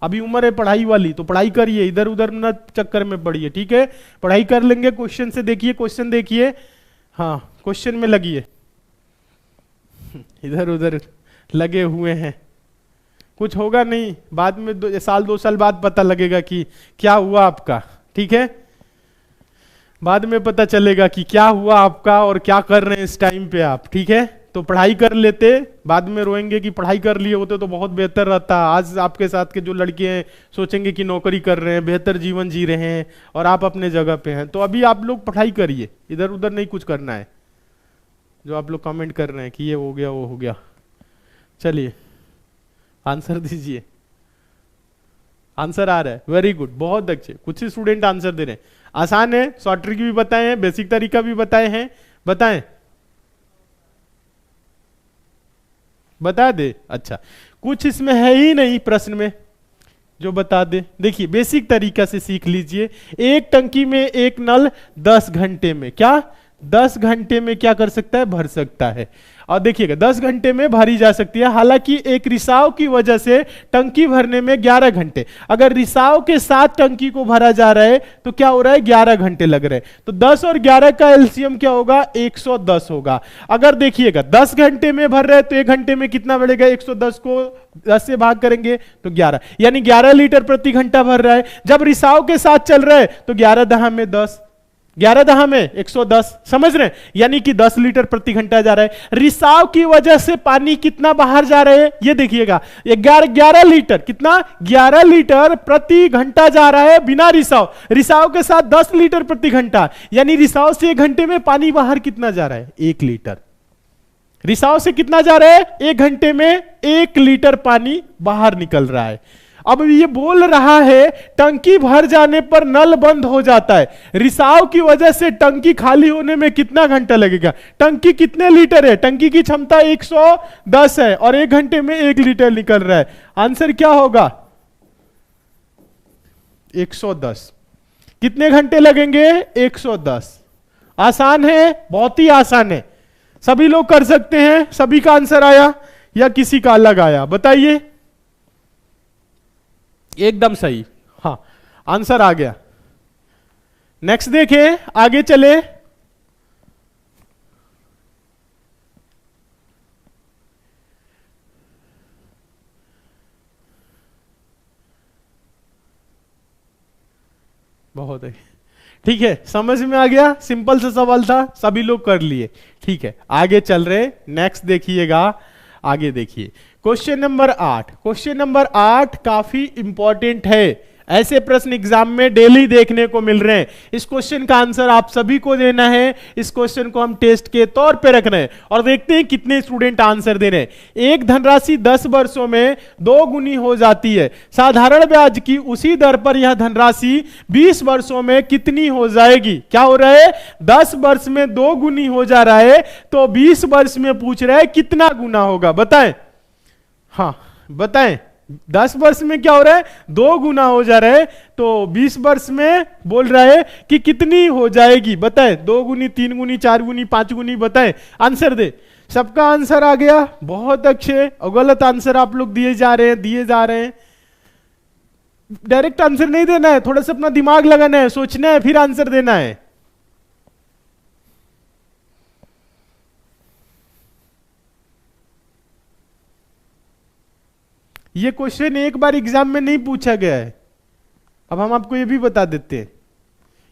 अभी उम्र है पढ़ाई वाली, तो पढ़ाई करिए, इधर उधर न चक्कर में पड़िए, ठीक है। पढ़ाई कर लेंगे, क्वेश्चन से देखिए, क्वेश्चन देखिए, हाँ क्वेश्चन में लगिए। इधर उधर लगे हुए हैं, कुछ होगा नहीं, बाद में 2 साल बाद पता लगेगा कि क्या हुआ आपका, ठीक है। बाद में पता चलेगा कि क्या हुआ आपका और क्या कर रहे हैं इस टाइम पे आप, ठीक है। तो पढ़ाई कर लेते, बाद में रोएंगे कि पढ़ाई कर लिए होते तो बहुत बेहतर रहता। आज आपके साथ के जो लड़के हैं सोचेंगे कि नौकरी कर रहे हैं, बेहतर जीवन जी रहे हैं, और आप अपने जगह पे हैं। तो अभी आप लोग पढ़ाई करिए, इधर उधर नहीं कुछ करना है। जो आप लोग कमेंट कर रहे हैं कि ये हो गया वो हो गया, चलिए आंसर दीजिए। आंसर आ रहा है, वेरी गुड, बहुत अच्छे। कुछ ही स्टूडेंट आंसर दे रहे हैं। आसान है, शॉर्ट ट्रिक भी बताए हैं, बेसिक तरीका भी बताए हैं, बताएं बता दे। अच्छा, कुछ इसमें है ही नहीं प्रश्न में जो बता दे। देखिए बेसिक तरीका से सीख लीजिए। एक टंकी में एक नल 10 घंटे में, क्या 10 घंटे में क्या कर सकता है, भर सकता है। और देखिएगा 10 घंटे में भरी जा सकती है, हालांकि एक रिसाव की वजह से टंकी भरने में 11 घंटे। अगर रिसाव के साथ टंकी को भरा जा रहा है तो क्या हो रहा है, 11 घंटे लग रहे हैं। तो 10 और 11 का एलसीएम क्या होगा, 110 होगा। अगर देखिएगा 10 घंटे में भर रहे हैं तो 1 घंटे में कितना बढ़ेगा, 110 को 10 से भाग करेंगे तो 11, यानी 11 लीटर प्रति घंटा भर रहा है। जब रिसाव के साथ चल रहा है तो 11 दहा में 10, 11 दहा में 110, समझ रहे हैं, यानी कि 10 लीटर प्रति घंटा जा रहा है। रिसाव की वजह से पानी कितना बाहर जा रहा है, ये देखिएगा 11 लीटर, कितना 11 लीटर प्रति घंटा जा रहा है बिना रिसाव। रिसाव के साथ 10 लीटर प्रति घंटा, यानी रिसाव से 1 घंटे में पानी बाहर कितना जा रहा है, 1 लीटर। रिसाव से कितना जा रहा है, 1 घंटे में 1 लीटर पानी बाहर निकल रहा है। अब ये बोल रहा है टंकी भर जाने पर नल बंद हो जाता है, रिसाव की वजह से टंकी खाली होने में कितना घंटा लगेगा। टंकी कितने लीटर है, टंकी की क्षमता 110 है और 1 घंटे में 1 लीटर निकल रहा है। आंसर क्या होगा, 110। कितने घंटे लगेंगे? 110। आसान है, बहुत ही आसान है, सभी लोग कर सकते हैं। सभी का आंसर आया या किसी का अलग आया? बताइए। एकदम सही, हाँ आंसर आ गया। नेक्स्ट देखें, आगे चले। बहुत है, ठीक है, समझ में आ गया। सिंपल सा सवाल था, सभी लोग कर लिए। ठीक है, आगे चल रहे। नेक्स्ट देखिएगा, आगे देखिए क्वेश्चन नंबर 8। क्वेश्चन नंबर 8 काफी इंपॉर्टेंट है, ऐसे प्रश्न एग्जाम में डेली देखने को मिल रहे हैं। इस क्वेश्चन का आंसर आप सभी को देना है। इस क्वेश्चन को हम टेस्ट के तौर पे रख रहे हैं और देखते हैं कितने स्टूडेंट आंसर दे रहे हैं। एक धनराशि 10 वर्षों में 2 गुनी हो जाती है, साधारण ब्याज की उसी दर पर यह धनराशि 20 वर्षों में कितनी हो जाएगी? क्या हो रहा है? 10 वर्ष में 2 गुनी हो जा रहा है, तो 20 वर्ष में पूछ रहा है कितना गुना होगा? बताएं, हाँ बताएं। 10 वर्ष में क्या हो रहा है? 2 गुना हो जा रहा है, तो 20 वर्ष में बोल रहा है कि कितनी हो जाएगी? बताएं। 2 गुनी, 3 गुनी, 4 गुनी, 5 गुनी, बताएं, आंसर दे। सबका आंसर आ गया, बहुत अच्छे। और गलत आंसर आप लोग दिए जा रहे हैं। डायरेक्ट आंसर नहीं देना है, थोड़ा सा अपना दिमाग लगाना है, सोचना है, फिर आंसर देना है। ये क्वेश्चन एक बार एग्जाम में नहीं पूछा गया है, अब हम आपको ये भी बता देते हैं।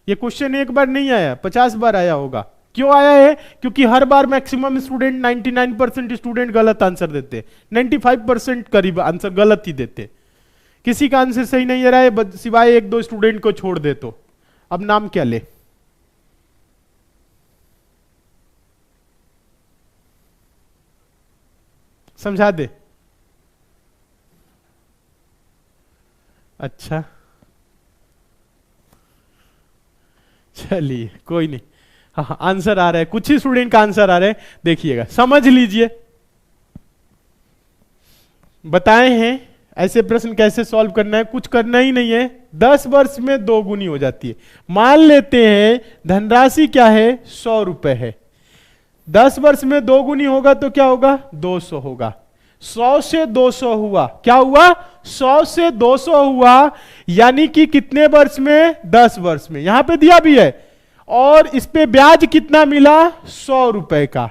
ये क्वेश्चन एक बार नहीं आया, 50 बार आया होगा। क्यों आया है? क्योंकि हर बार मैक्सिमम स्टूडेंट 99% स्टूडेंट गलत आंसर देते, 95% करीब आंसर गलत ही देते। किसी का आंसर सही नहीं आ रहा है, सिवाय 1-2 स्टूडेंट को छोड़ दे तो। अब नाम क्या ले? समझा दे। अच्छा चलिए, कोई नहीं। हाँ आंसर आ रहा है, कुछ ही स्टूडेंट का आंसर आ रहा है, देखिएगा, समझ लीजिए। बताए हैं ऐसे प्रश्न कैसे सॉल्व करना है, कुछ करना ही नहीं है। 10 वर्ष में 2 गुनी हो जाती है। मान लेते हैं धनराशि क्या है? 100 रुपए है। 10 वर्ष में 2 गुनी होगा तो क्या होगा? 200 होगा। 100 से 200 हुआ, क्या हुआ? 100 से 200 हुआ, यानी कि कितने वर्ष में? 10 वर्ष में। यहां पे दिया भी है। और इस पे ब्याज कितना मिला? 100 रुपए का।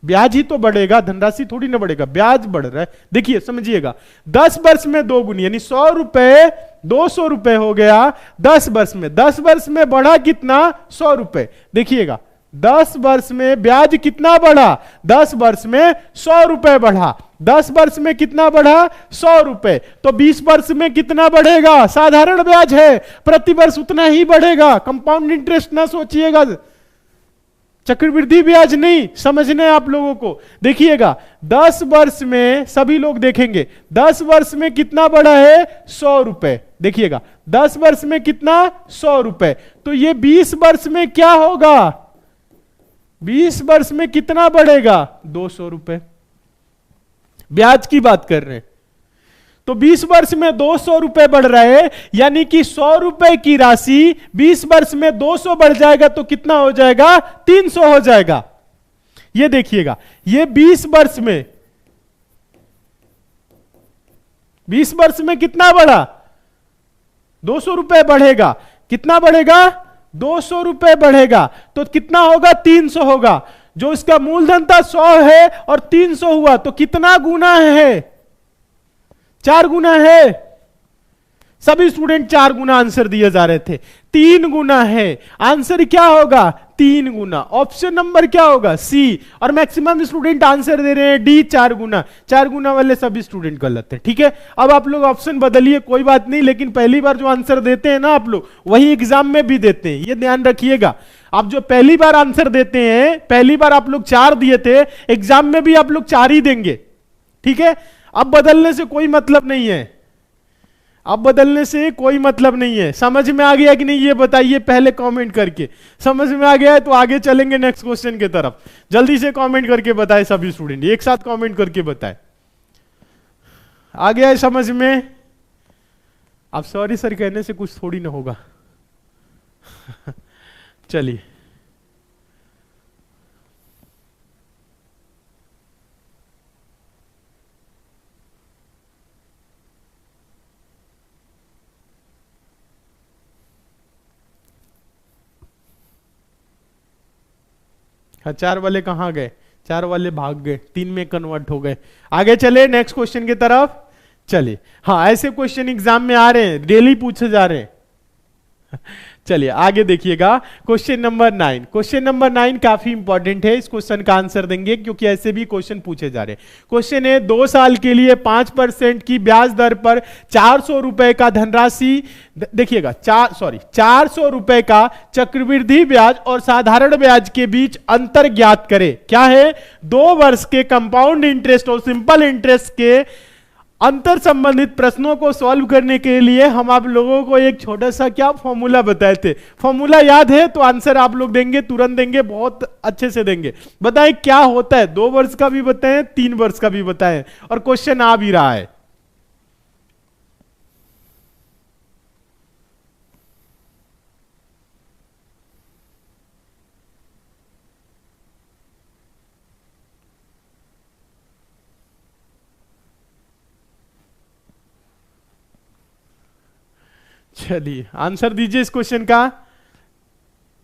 ब्याज ही तो बढ़ेगा, धनराशि थोड़ी ना बढ़ेगा, ब्याज बढ़ रहा है। देखिए समझिएगा, 10 वर्ष में 2 गुनी, यानी 100 रुपए 200 रुपए हो गया 10 वर्ष में। 10 वर्ष में बढ़ा कितना? 100 रुपए। देखिएगा 10 वर्ष में ब्याज कितना बढ़ा? 10 वर्ष में 100 रुपए बढ़ा। 10 वर्ष में कितना बढ़ा? 100 रुपए। तो 20 वर्ष में कितना बढ़ेगा? साधारण ब्याज है, प्रति वर्ष उतना ही बढ़ेगा। कंपाउंड इंटरेस्ट ना सोचिएगा, चक्रवृद्धि ब्याज नहीं, समझना है आप लोगों को। देखिएगा 10 वर्ष में, सभी लोग देखेंगे, 10 वर्ष में कितना बढ़ा है? 100 रुपए। देखिएगा 10 वर्ष में कितना? 100 रुपए। तो ये 20 वर्ष में क्या होगा? 20 वर्ष में कितना बढ़ेगा? 200 रुपए। ब्याज की बात कर रहे हैं, तो 20 वर्ष में 200 रुपए बढ़ रहा है, यानी कि 100 रुपए की राशि 20 वर्ष में 200 बढ़ जाएगा तो कितना हो जाएगा? 300 हो जाएगा। ये देखिएगा, ये 20 वर्ष में, 20 वर्ष में कितना बढ़ा? 200 रुपए बढ़ेगा। कितना बढ़ेगा? 200 रुपए बढ़ेगा, तो कितना होगा? 300 होगा। जो इसका मूलधन था 100 है और 300 हुआ, तो कितना गुना है? 4 गुना है। सभी स्टूडेंट 4 गुना आंसर दिए जा रहे थे, 3 गुना है। आंसर क्या होगा? 3 गुना। ऑप्शन नंबर क्या होगा? सी। और मैक्सिमम स्टूडेंट आंसर दे रहे हैं डी, 4 गुना। 4 गुना वाले सभी स्टूडेंट गलत है। ठीक है, अब आप लोग ऑप्शन बदलिए, कोई बात नहीं, लेकिन पहली बार जो आंसर देते हैं ना आप लोग, वही एग्जाम में भी देते हैं, ये ध्यान रखिएगा। आप जो पहली बार आंसर देते हैं, पहली बार आप लोग 4 दिए थे, एग्जाम में भी आप लोग 4 ही देंगे। ठीक है, अब बदलने से कोई मतलब नहीं है, अब बदलने से कोई मतलब नहीं है। समझ में आ गया कि नहीं, ये बताइए पहले कमेंट करके। समझ में आ गया है तो आगे चलेंगे नेक्स्ट क्वेश्चन की तरफ। जल्दी से कमेंट करके बताएं, सभी स्टूडेंट एक साथ कमेंट करके बताएं। आ गया है समझ में? अब सॉरी सर कहने से कुछ थोड़ी ना होगा। चलिए, हाँ 4 वाले कहाँ गए? 4 वाले भाग गए, 3 में कन्वर्ट हो गए। आगे चले नेक्स्ट क्वेश्चन की तरफ। चलिए, हाँ ऐसे क्वेश्चन एग्जाम में आ रहे हैं, डेली पूछे जा रहे हैं। चलिए आगे देखिएगा, क्वेश्चन नंबर 9। क्वेश्चन नंबर 9 काफी इंपॉर्टेंट है, इस क्वेश्चन का आंसर देंगे क्योंकि ऐसे भी क्वेश्चन पूछे जा रहे हैं। क्वेश्चन है 2 साल के लिए 5% की ब्याज दर पर 400 रुपए का धनराशि, देखिएगा 400 रुपए का चक्रवृद्धि ब्याज और साधारण ब्याज के बीच अंतर ज्ञात करे। क्या है? 2 वर्ष के कंपाउंड इंटरेस्ट और सिंपल इंटरेस्ट के अंतर संबंधित प्रश्नों को सॉल्व करने के लिए हम आप लोगों को एक छोटा सा क्या फॉर्मूला बताए थे। फॉर्मूला याद है तो आंसर आप लोग देंगे, तुरंत देंगे, बहुत अच्छे से देंगे। बताएं क्या होता है? 2 वर्ष का भी बताएं, 3 वर्ष का भी बताएं, और क्वेश्चन आ भी रहा है। चलिए आंसर दीजिए इस क्वेश्चन का।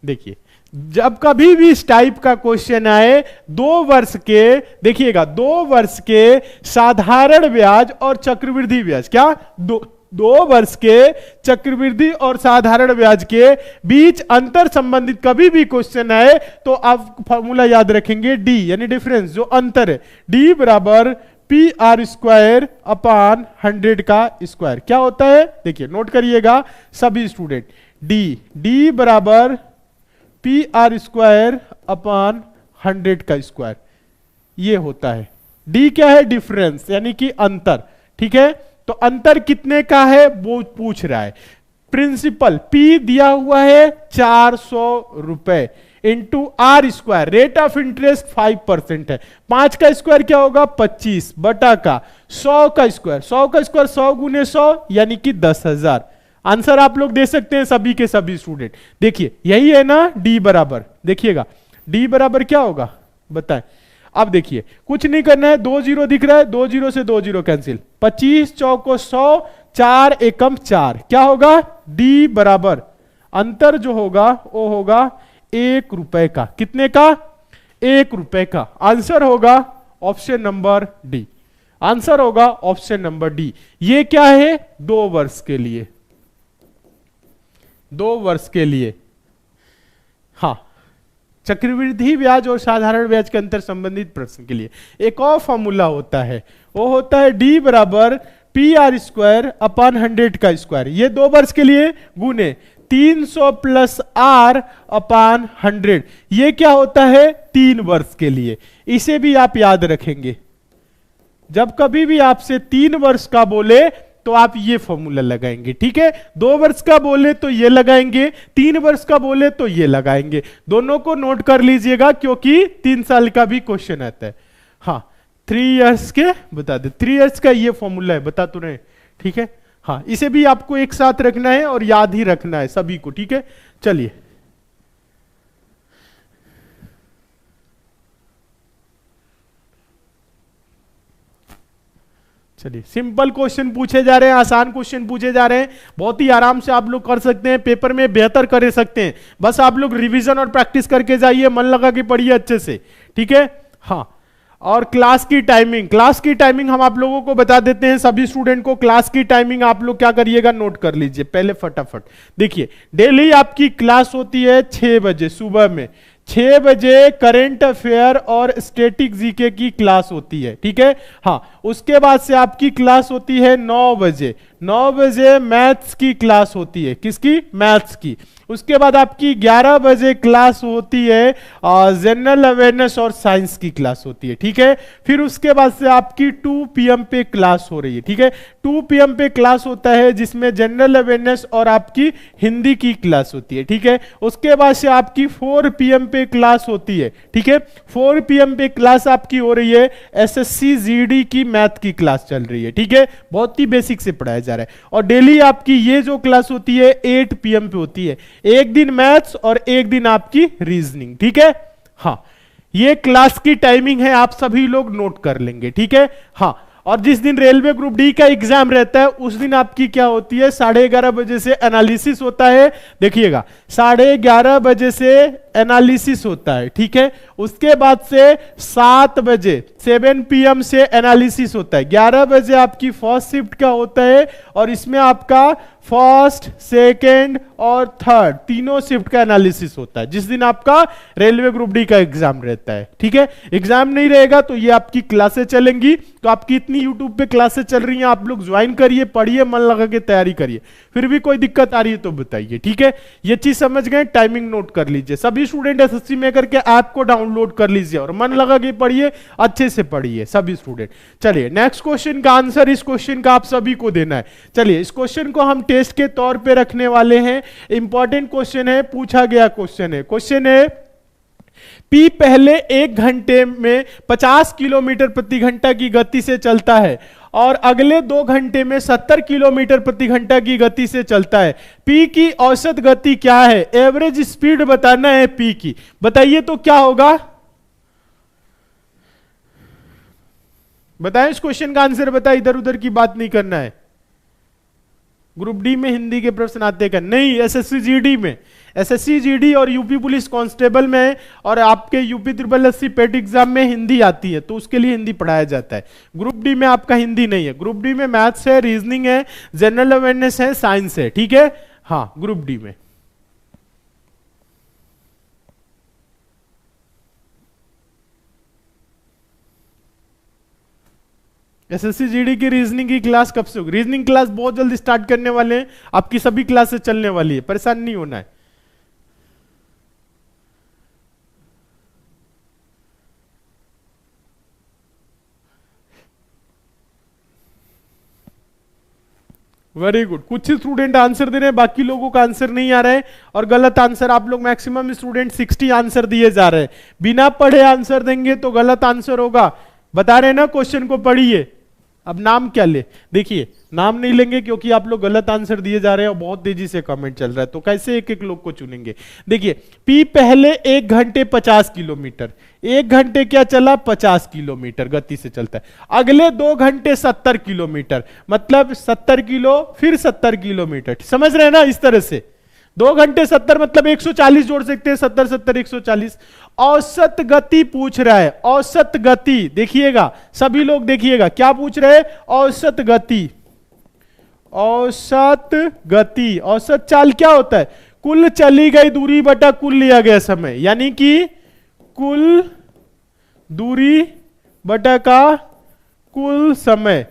देखिए, जब कभी भी इस टाइप का क्वेश्चन आए, 2 वर्ष के, देखिएगा 2 वर्ष के साधारण ब्याज और चक्रवृद्धि ब्याज, क्या 2 वर्ष के चक्रवृद्धि और साधारण ब्याज के बीच अंतर संबंधित कभी भी क्वेश्चन आए तो आप फॉर्मूला याद रखेंगे, डी यानी डिफरेंस, जो अंतर है, डी बराबर PR² अपान 100 का स्क्वायर। क्या होता है? देखिए नोट करिएगा सभी स्टूडेंट, डी बराबर PR² अपान 100 का स्क्वायर, ये होता है। डी क्या है? डिफरेंस यानी कि अंतर, ठीक है। तो अंतर कितने का है वो पूछ रहा है। प्रिंसिपल P दिया हुआ है 400 रुपए into R², rate of interest 5% है। 5 का स्क्वायर क्या होगा? 25 बटा का 100 का स्क्वायर, 100 का स्क्वायर 100 गुने 100 यानी कि 10,000। आंसर आप लोग दे सकते हैं सभी के सभी स्टूडेंट। देखिए यही है ना डी बराबर, देखिएगा डी बराबर क्या होगा बताएं। अब देखिए कुछ नहीं करना है, 2 0 दिख रहा है, 2 0 से 2 0 कैंसिल, 25 चौको 100, 4 एकम 4, क्या होगा? डी बराबर अंतर जो होगा वो होगा 1 रुपए का। कितने का? 1 रुपए का। आंसर होगा ऑप्शन नंबर डी। आंसर होगा ऑप्शन नंबर डी। ये क्या है? 2 वर्ष के लिए, 2 वर्ष के लिए। हाँ, चक्रवृद्धि ब्याज और साधारण ब्याज के अंतर संबंधित प्रश्न के लिए एक और फॉर्मूला होता है, वो होता है डी बराबर PR² अपान 100 का स्क्वायर। ये 2 वर्ष के लिए गुने 300 प्लस R अपान 100, ये क्या होता है? 3 वर्ष के लिए। इसे भी आप याद रखेंगे, जब कभी भी आपसे 3 वर्ष का बोले तो आप ये फॉर्मूला लगाएंगे, ठीक है। 2 वर्ष का बोले तो ये लगाएंगे, 3 वर्ष का बोले तो ये लगाएंगे। दोनों को नोट कर लीजिएगा क्योंकि 3 साल का भी क्वेश्चन आता है। हाँ 3 इयर्स के बता दे, 3 इयर्स का ये फॉर्मूला है, बता तो रहे, ठीक है। हाँ इसे भी आपको एक साथ रखना है और याद ही रखना है सभी को, ठीक है। चलिए चलिए, सिंपल क्वेश्चन पूछे जा रहे हैं, आसान क्वेश्चन पूछे जा रहे हैं, बहुत ही आराम से आप लोग कर सकते हैं, पेपर में बेहतर कर सकते हैं। बस आप लोग रिवीजन और प्रैक्टिस करके जाइए, मन लगा के पढ़िए अच्छे से, ठीक है। हाँ, और क्लास की टाइमिंग हम आप लोगों को बता देते हैं सभी स्टूडेंट को। क्लास की टाइमिंग आप लोग क्या करिएगा, नोट कर लीजिए पहले फटाफट। देखिए डेली आपकी क्लास होती है 6 बजे सुबह में, 6 बजे करंट अफेयर और स्टैटिक जीके की क्लास होती है, ठीक है। हाँ, उसके बाद से आपकी क्लास होती है 9 बजे, 9 बजे मैथ्स की क्लास होती है। किसकी? मैथ्स की। उसके बाद आपकी 11 बजे क्लास होती है जनरल अवेयरनेस और साइंस की क्लास होती है, ठीक है। फिर उसके बाद से आपकी 2 PM पे क्लास हो रही है, ठीक है। 2 PM पे क्लास होता है जिसमें जनरल अवेयरनेस और आपकी हिंदी की क्लास होती है, ठीक है। उसके बाद से आपकी 4 PM पे क्लास होती है, ठीक है। 4 PM पे क्लास आपकी हो रही है SSC GD की मैथ की क्लास चल रही है, ठीक है। बहुत ही बेसिक से पढ़ाया जा रहा है। और डेली आपकी ये जो क्लास होती है 8 PM पे होती है, एक दिन मैथ्स और एक दिन आपकी रीजनिंग, ठीक है। हाँ, ये क्लास की टाइमिंग है, आप सभी लोग नोट कर लेंगे, ठीक है। हाँ, और जिस दिन रेलवे ग्रुप डी का एग्जाम रहता है उस दिन आपकी क्या होती है, 11:30 बजे से एनालिसिस होता है। देखिएगा 11:30 बजे से एनालिसिस होता है, ठीक है। उसके बाद से 7 बजे 7 PM से एनालिसिस होता है। 11 बजे आपकी फर्स्ट शिफ्ट का होता है और इसमें आपका फर्स्ट, सेकेंड और थर्ड तीनों शिफ्ट का एनालिसिस होता है जिस दिन आपका रेलवे ग्रुप डी का एग्जाम रहता है, ठीक है। एग्जाम नहीं रहेगा तो ये आपकी क्लासें चलेंगी। तो आपकी इतनी यूट्यूब पे क्लासें चल रही हैं, आप लोग ज्वाइन करिए, पढ़िए, मन लगा के तैयारी करिए। फिर भी कोई दिक्कत आ रही है तो बताइए, ठीक है। ये चीज समझ गए, टाइमिंग नोट कर लीजिए। सभी स्टूडेंट SSC मेकर के ऐप को डाउनलोड कर लीजिए और मन लगा के पढ़िए, अच्छे से पढ़िए सभी स्टूडेंट। चलिए नेक्स्ट क्वेश्चन का आंसर इस क्वेश्चन का आप सभी को देना है। चलिए इस क्वेश्चन को हम टेस्ट के तौर पे रखने वाले हैं। इंपॉर्टेंट क्वेश्चन है, पूछा गया क्वेश्चन है। क्वेश्चन है P पहले 1 घंटे में 50 किलोमीटर प्रति घंटा की गति से चलता है और अगले 2 घंटे में 70 किलोमीटर प्रति घंटा की गति से चलता है। P की औसत गति क्या है? एवरेज स्पीड बताना है P की। बताइए तो क्या होगा, बताएं इस क्वेश्चन का आंसर बताएं, इधर उधर की बात नहीं करना है। ग्रुप डी में हिंदी के प्रश्न आते हैं नहीं, SSC GD में, SSC GD और यूपी पुलिस कांस्टेबल में और आपके यूपी SSSC पेट एग्जाम में हिंदी आती है तो उसके लिए हिंदी पढ़ाया जाता है। ग्रुप डी में आपका हिंदी नहीं है। ग्रुप डी में मैथ्स है, रीजनिंग है, जनरल अवेयरनेस है, साइंस है, ठीक है। हाँ, ग्रुप डी में SSC GD की रीजनिंग की क्लास कब से होगी? रीजनिंग क्लास बहुत जल्दी स्टार्ट करने वाले हैं, आपकी सभी क्लासेस चलने वाली है, परेशान नहीं होना है। वेरी गुड, कुछ स्टूडेंट आंसर दे रहे हैं, बाकी लोगों का आंसर नहीं आ रहा है और गलत आंसर आप लोग मैक्सिमम स्टूडेंट 60 आंसर दिए जा रहे हैं। बिना पढ़े आंसर देंगे तो गलत आंसर होगा। बता रहे हैं ना, क्वेश्चन को पढ़िए। अब नाम क्या ले, देखिए नाम नहीं लेंगे क्योंकि आप लोग गलत आंसर दिए जा रहे हैं और बहुत तेजी से कमेंट चल रहा है, तो कैसे एक एक लोग को चुनेंगे। देखिए P पहले 1 घंटे 50 किलोमीटर, 1 घंटे क्या चला 50 किलोमीटर गति से चलता है। अगले 2 घंटे 70 किलोमीटर, मतलब 70 किलो फिर 70 किलोमीटर, समझ रहे हैं ना। इस तरह से 2 घंटे 70 मतलब 140 जोड़ सकते हैं, 70 70 140। औसत गति पूछ रहा है, औसत गति देखिएगा, सभी लोग देखिएगा क्या पूछ रहे हैं, औसत गति। औसत गति, औसत चाल क्या होता है? कुल चली गई दूरी बटा कुल लिया गया समय, यानी कि कुल दूरी बटा का कुल समय,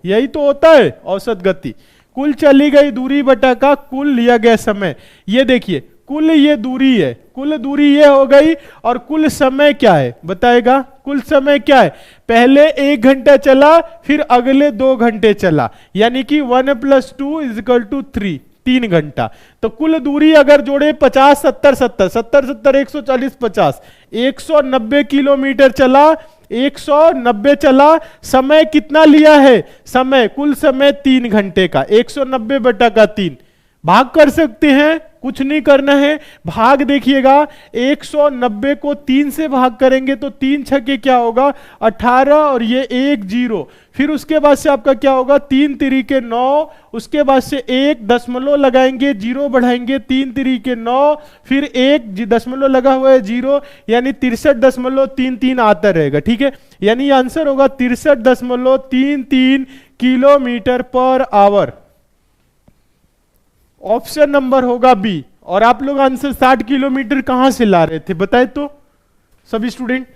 यही तो होता है औसत गति। कुल चली गई दूरी बटा का कुल लिया गया समय। ये देखिए कुल ये दूरी है, कुल दूरी ये हो गई और कुल समय क्या है बताएगा। कुल समय क्या है? पहले 1 घंटा चला फिर अगले 2 घंटे चला, यानी कि 1 + 2 = 3, 3 घंटा। तो कुल दूरी अगर जोड़े 50 70 70 70 70 140 50, 190 किलोमीटर चला, 190 चला। समय कितना लिया है? समय कुल समय 3 घंटे का, 190 बटा का 3। भाग कर सकते हैं, कुछ नहीं करना है। भाग देखिएगा 190 को 3 से भाग करेंगे तो 3 छक्के क्या होगा 18 और ये 1 0। फिर उसके बाद से आपका क्या होगा 3 तिरिके 9, उसके बाद से 1 दशमलव लगाएंगे, 0 बढ़ाएंगे, 3 तिरिके 9, फिर 1 दशमलव लगा हुआ है 0, यानी 63.33 आता रहेगा, ठीक है। यानी आंसर होगा 63.33 kilometre per hour. Option number होगा बी। और आप लोग आंसर 60 किलोमीटर कहां से ला रहे थे बताए तो सभी स्टूडेंट?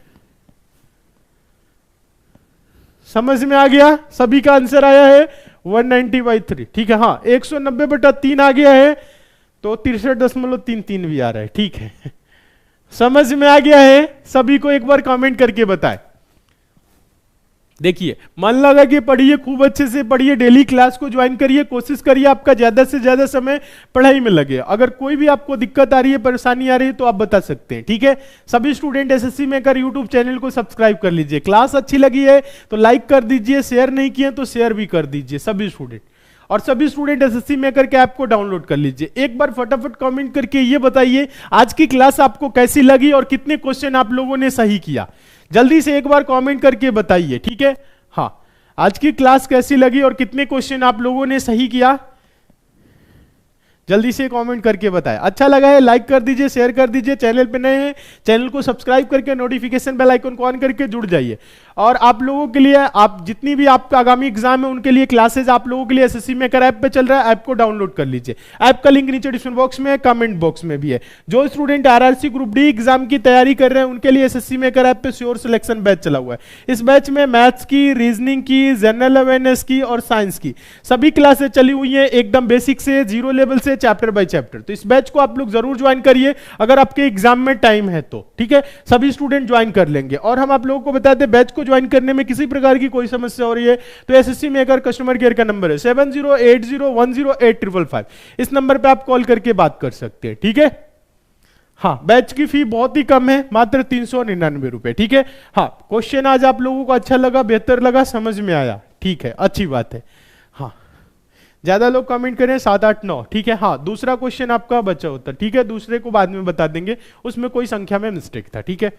समझ में आ गया? सभी का आंसर आया है 190/3, ठीक है। हाँ 190/3 आ गया है। तो 63.33 भी आ रहा है, ठीक है। समझ में आ गया है सभी को? एक बार कमेंट करके बताएं। देखिए मन लगा कि पढ़िए, खूब अच्छे से पढ़िए, डेली क्लास को ज्वाइन करिए, कोशिश करिए आपका ज्यादा से ज्यादा समय पढ़ाई में लगे। अगर कोई भी आपको दिक्कत आ रही है, परेशानी आ रही है तो आप बता सकते हैं, ठीक है। सभी student SSC maker YouTube channel को सब्सक्राइब कर लीजिए। क्लास अच्छी लगी है तो लाइक कर दीजिए, शेयर नहीं किए तो शेयर भी कर दीजिए सभी स्टूडेंट। और सभी स्टूडेंट एसएससी मेकर के ऐप को डाउनलोड कर लीजिए। एक बार फटाफट कमेंट करके ये बताइए आज की क्लास आपको कैसी लगी और कितने क्वेश्चन आप लोगों ने सही किया। जल्दी से एक बार कमेंट करके बताइए, ठीक है। हाँ, आज की क्लास कैसी लगी और कितने क्वेश्चन आप लोगों ने सही किया, जल्दी से कमेंट करके बताएं। अच्छा लगा है लाइक कर दीजिए, शेयर कर दीजिए। चैनल पे नए हैं चैनल को सब्सक्राइब करके नोटिफिकेशन बेल आइकन को ऑन करके जुड़ जाइए। और आप लोगों के लिए, आप जितनी भी आपका आगामी एग्जाम है उनके लिए क्लासेज आप लोगों के लिए एसएससी मेकर ऐप पे चल रहा है। ऐप को डाउनलोड कर लीजिए। ऐप का लिंक नीचे डिस्क्रिप्शन बॉक्स में है, कमेंट बॉक्स में भी है। जो student RRC group D exam की तैयारी कर रहे हैं उनके लिए एसएससी मेकर ऐप पे श्योर सिलेक्शन बैच चला हुआ है। इस बैच में मैथ्स की, रीजनिंग की, जनरल अवेयरनेस की और साइंस की सभी क्लासेस चली हुई है, एकदम बेसिक से, जीरो लेवल से, चैप्टर बाय चैप्टर। तो इस बैच को आप लोग जरूर ज्वाइन करिए अगर आपके एग्जाम में टाइम है तो, ठीक है। सभी स्टूडेंट ज्वाइन कर लेंगे। और हम आप लोगों को बता दें, बैच को ज्वाइन करने में किसी प्रकार की कोई समस्या हो रही है तो एसएससी मेकर कस्टमर केयर का नंबर है 7080108555। इस नंबर पे आप कॉल करके बात कर सकते हैं, ठीक है। हाँ, बैच की फी बहुत ही कम है, मात्र 399 रुपए, ठीक है। हाँ, क्वेश्चन आज आप लोगों को अच्छा लगा, बेहतर लगा, समझ में आया, ठीक है, अच्छी बात है। हाँ, ज्यादा लोग कमेंट करें, 7 8 9, ठीक है। हाँ, दूसरा क्वेश्चन आपका बचा होता, ठीक है, दूसरे को बाद में बता देंगे, उसमें कोई संख्या में मिस्टेक था, ठीक है।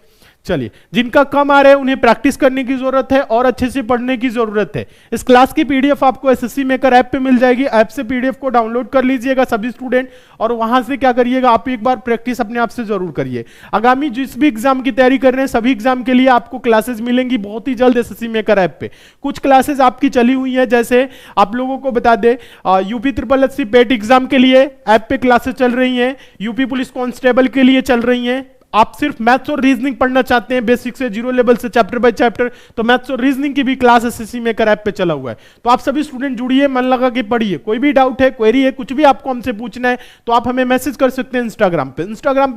चलिए, जिनका कम आ रहा है उन्हें प्रैक्टिस करने की जरूरत है और अच्छे से पढ़ने की जरूरत है। इस क्लास की पीडीएफ आपको एसएससी मेकर ऐप पे मिल जाएगी। ऐप से पीडीएफ को डाउनलोड कर लीजिएगा सभी स्टूडेंट, और वहां से क्या करिएगा, आप एक बार प्रैक्टिस अपने आप से जरूर करिए। आगामी जिस भी एग्जाम की तैयारी कर रहे हैं सभी एग्जाम के लिए आपको क्लासेस मिलेंगी बहुत ही जल्द एसएससी मेकर ऐप पे। कुछ क्लासेस आपकी चली हुई है, जैसे आप लोगों को बता दे यूपी SSSC पेट एग्जाम के लिए ऐप पे क्लासेस चल रही हैं, यूपी पुलिस कांस्टेबल के लिए चल रही हैं। आप सिर्फ मैथ्स और रीजनिंग पढ़ना चाहते हैं बेसिक से, जीरो लेवल से, चैप्टर बाय चैप्टर, तो मैथ्स और रीजनिंग की भी क्लास एसएससी मेकर ऐप पे चला हुआ है। तो आप सभी स्टूडेंट जुड़िए, मन लगा के पढ़िए। कोई भी डाउट है, क्वेरी है, कुछ भी आपको हमसे पूछना है तो आप हमें मैसेज कर सकते हैं इंस्टाग्राम पे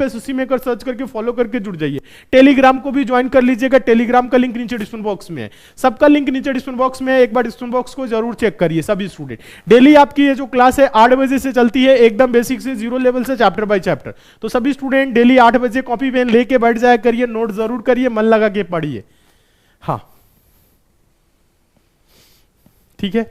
एसएससी मेकर सर्च करके फॉलो करके जुड़ जाइए। टेलीग्राम को भी ज्वाइन कर लीजिएगा, टेलीग्राम का लिंक नीचे डिस्क्रिप्शन बॉक्स में है। सबका लिंक नीचे डिस्क्रिप्शन बॉक्स में है, एक बार डिस्क्रिप्शन बॉक्स को जरूर चेक करिए सभी स्टूडेंट। डेली आपकी ये जो क्लास है 8 बजे से चलती है, एकदम बेसिक से, जीरो लेवल से, चैप्टर बाय चैप्टर। तो सभी स्टूडेंट डेली 8 बजे कॉपी पेन लेके बैठ जाया करिए, नोट जरूर करिए, मन लगा के पढ़िए। हाँ, ठीक है।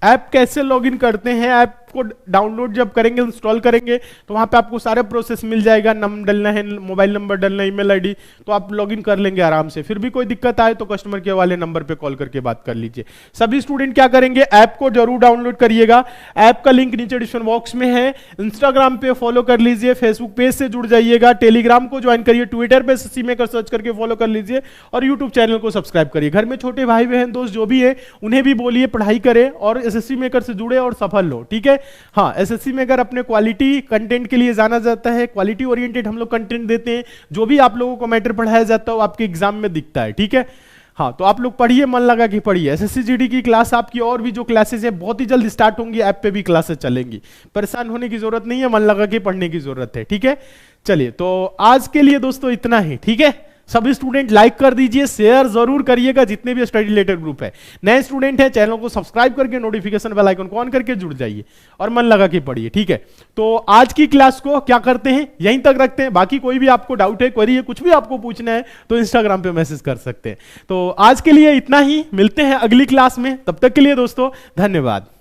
ऐप कैसे लॉगिन करते हैं, ऐप को डाउनलोड जब करेंगे, इंस्टॉल करेंगे तो वहां पे आपको सारे प्रोसेस मिल जाएगा। नाम डलना है, मोबाइल नंबर डलना है, ईमेल आईडी, तो आप लॉगिन कर लेंगे आराम से। फिर भी कोई दिक्कत आए तो कस्टमर केयर वाले नंबर पे कॉल करके बात कर लीजिए। सभी स्टूडेंट क्या करेंगे, ऐप को जरूर डाउनलोड करिएगा। ऐप का लिंक नीचे डिस्क्रिप्शन बॉक्स में है। इंस्टाग्राम पे फॉलो कर लीजिए, फेसबुक पेज से जुड़ जाइएगा, टेलीग्राम को ज्वाइन करिए, ट्विटर पे एसएससी मेकर सर्च करके फॉलो कर लीजिए, और यूट्यूब चैनल को सब्सक्राइब करिए। घर में छोटे भाई बहन दोस्त जो भी है उन्हें भी बोलिए पढ़ाई करें और एसएससी मेकर से जुड़े और सफल हो, ठीक है। हाँ, एसएससी में अगर अपने क्वालिटी कंटेंट के लिए जाना जाता है, क्वालिटी ओरिएंटेड हम लोग कंटेंट देते हैं। जो भी आप लोगों को मैटर पढ़ाया जाता है वो आपके एग्जाम में दिखता है, ठीक है। हाँ, तो आप लोग पढ़िए, मन लगा के पढ़िए। एसएससी जीडी की क्लास आपकी और भी जो क्लासेस है बहुत ही जल्द स्टार्ट होंगी, ऐप पे भी क्लासेस चलेंगी। परेशान होने की जरूरत नहीं है, मन लगा के पढ़ने की जरूरत है, ठीक है। चलिए, तो आज के लिए दोस्तों इतना ही, ठीक है। सभी स्टूडेंट लाइक कर दीजिए, शेयर जरूर करिएगा जितने भी स्टडी रिलेटेड ग्रुप है। नए स्टूडेंट है चैनल को सब्सक्राइब करके नोटिफिकेशन बेल आइकन को ऑन करके जुड़ जाइए और मन लगा के पढ़िए, ठीक है। तो आज की क्लास को क्या करते हैं, यहीं तक रखते हैं। बाकी कोई भी आपको डाउट है, क्वेरी है, कुछ भी आपको पूछना है तो इंस्टाग्राम पे मैसेज कर सकते हैं। तो आज के लिए इतना ही, मिलते हैं अगली क्लास में। तब तक के लिए दोस्तों धन्यवाद।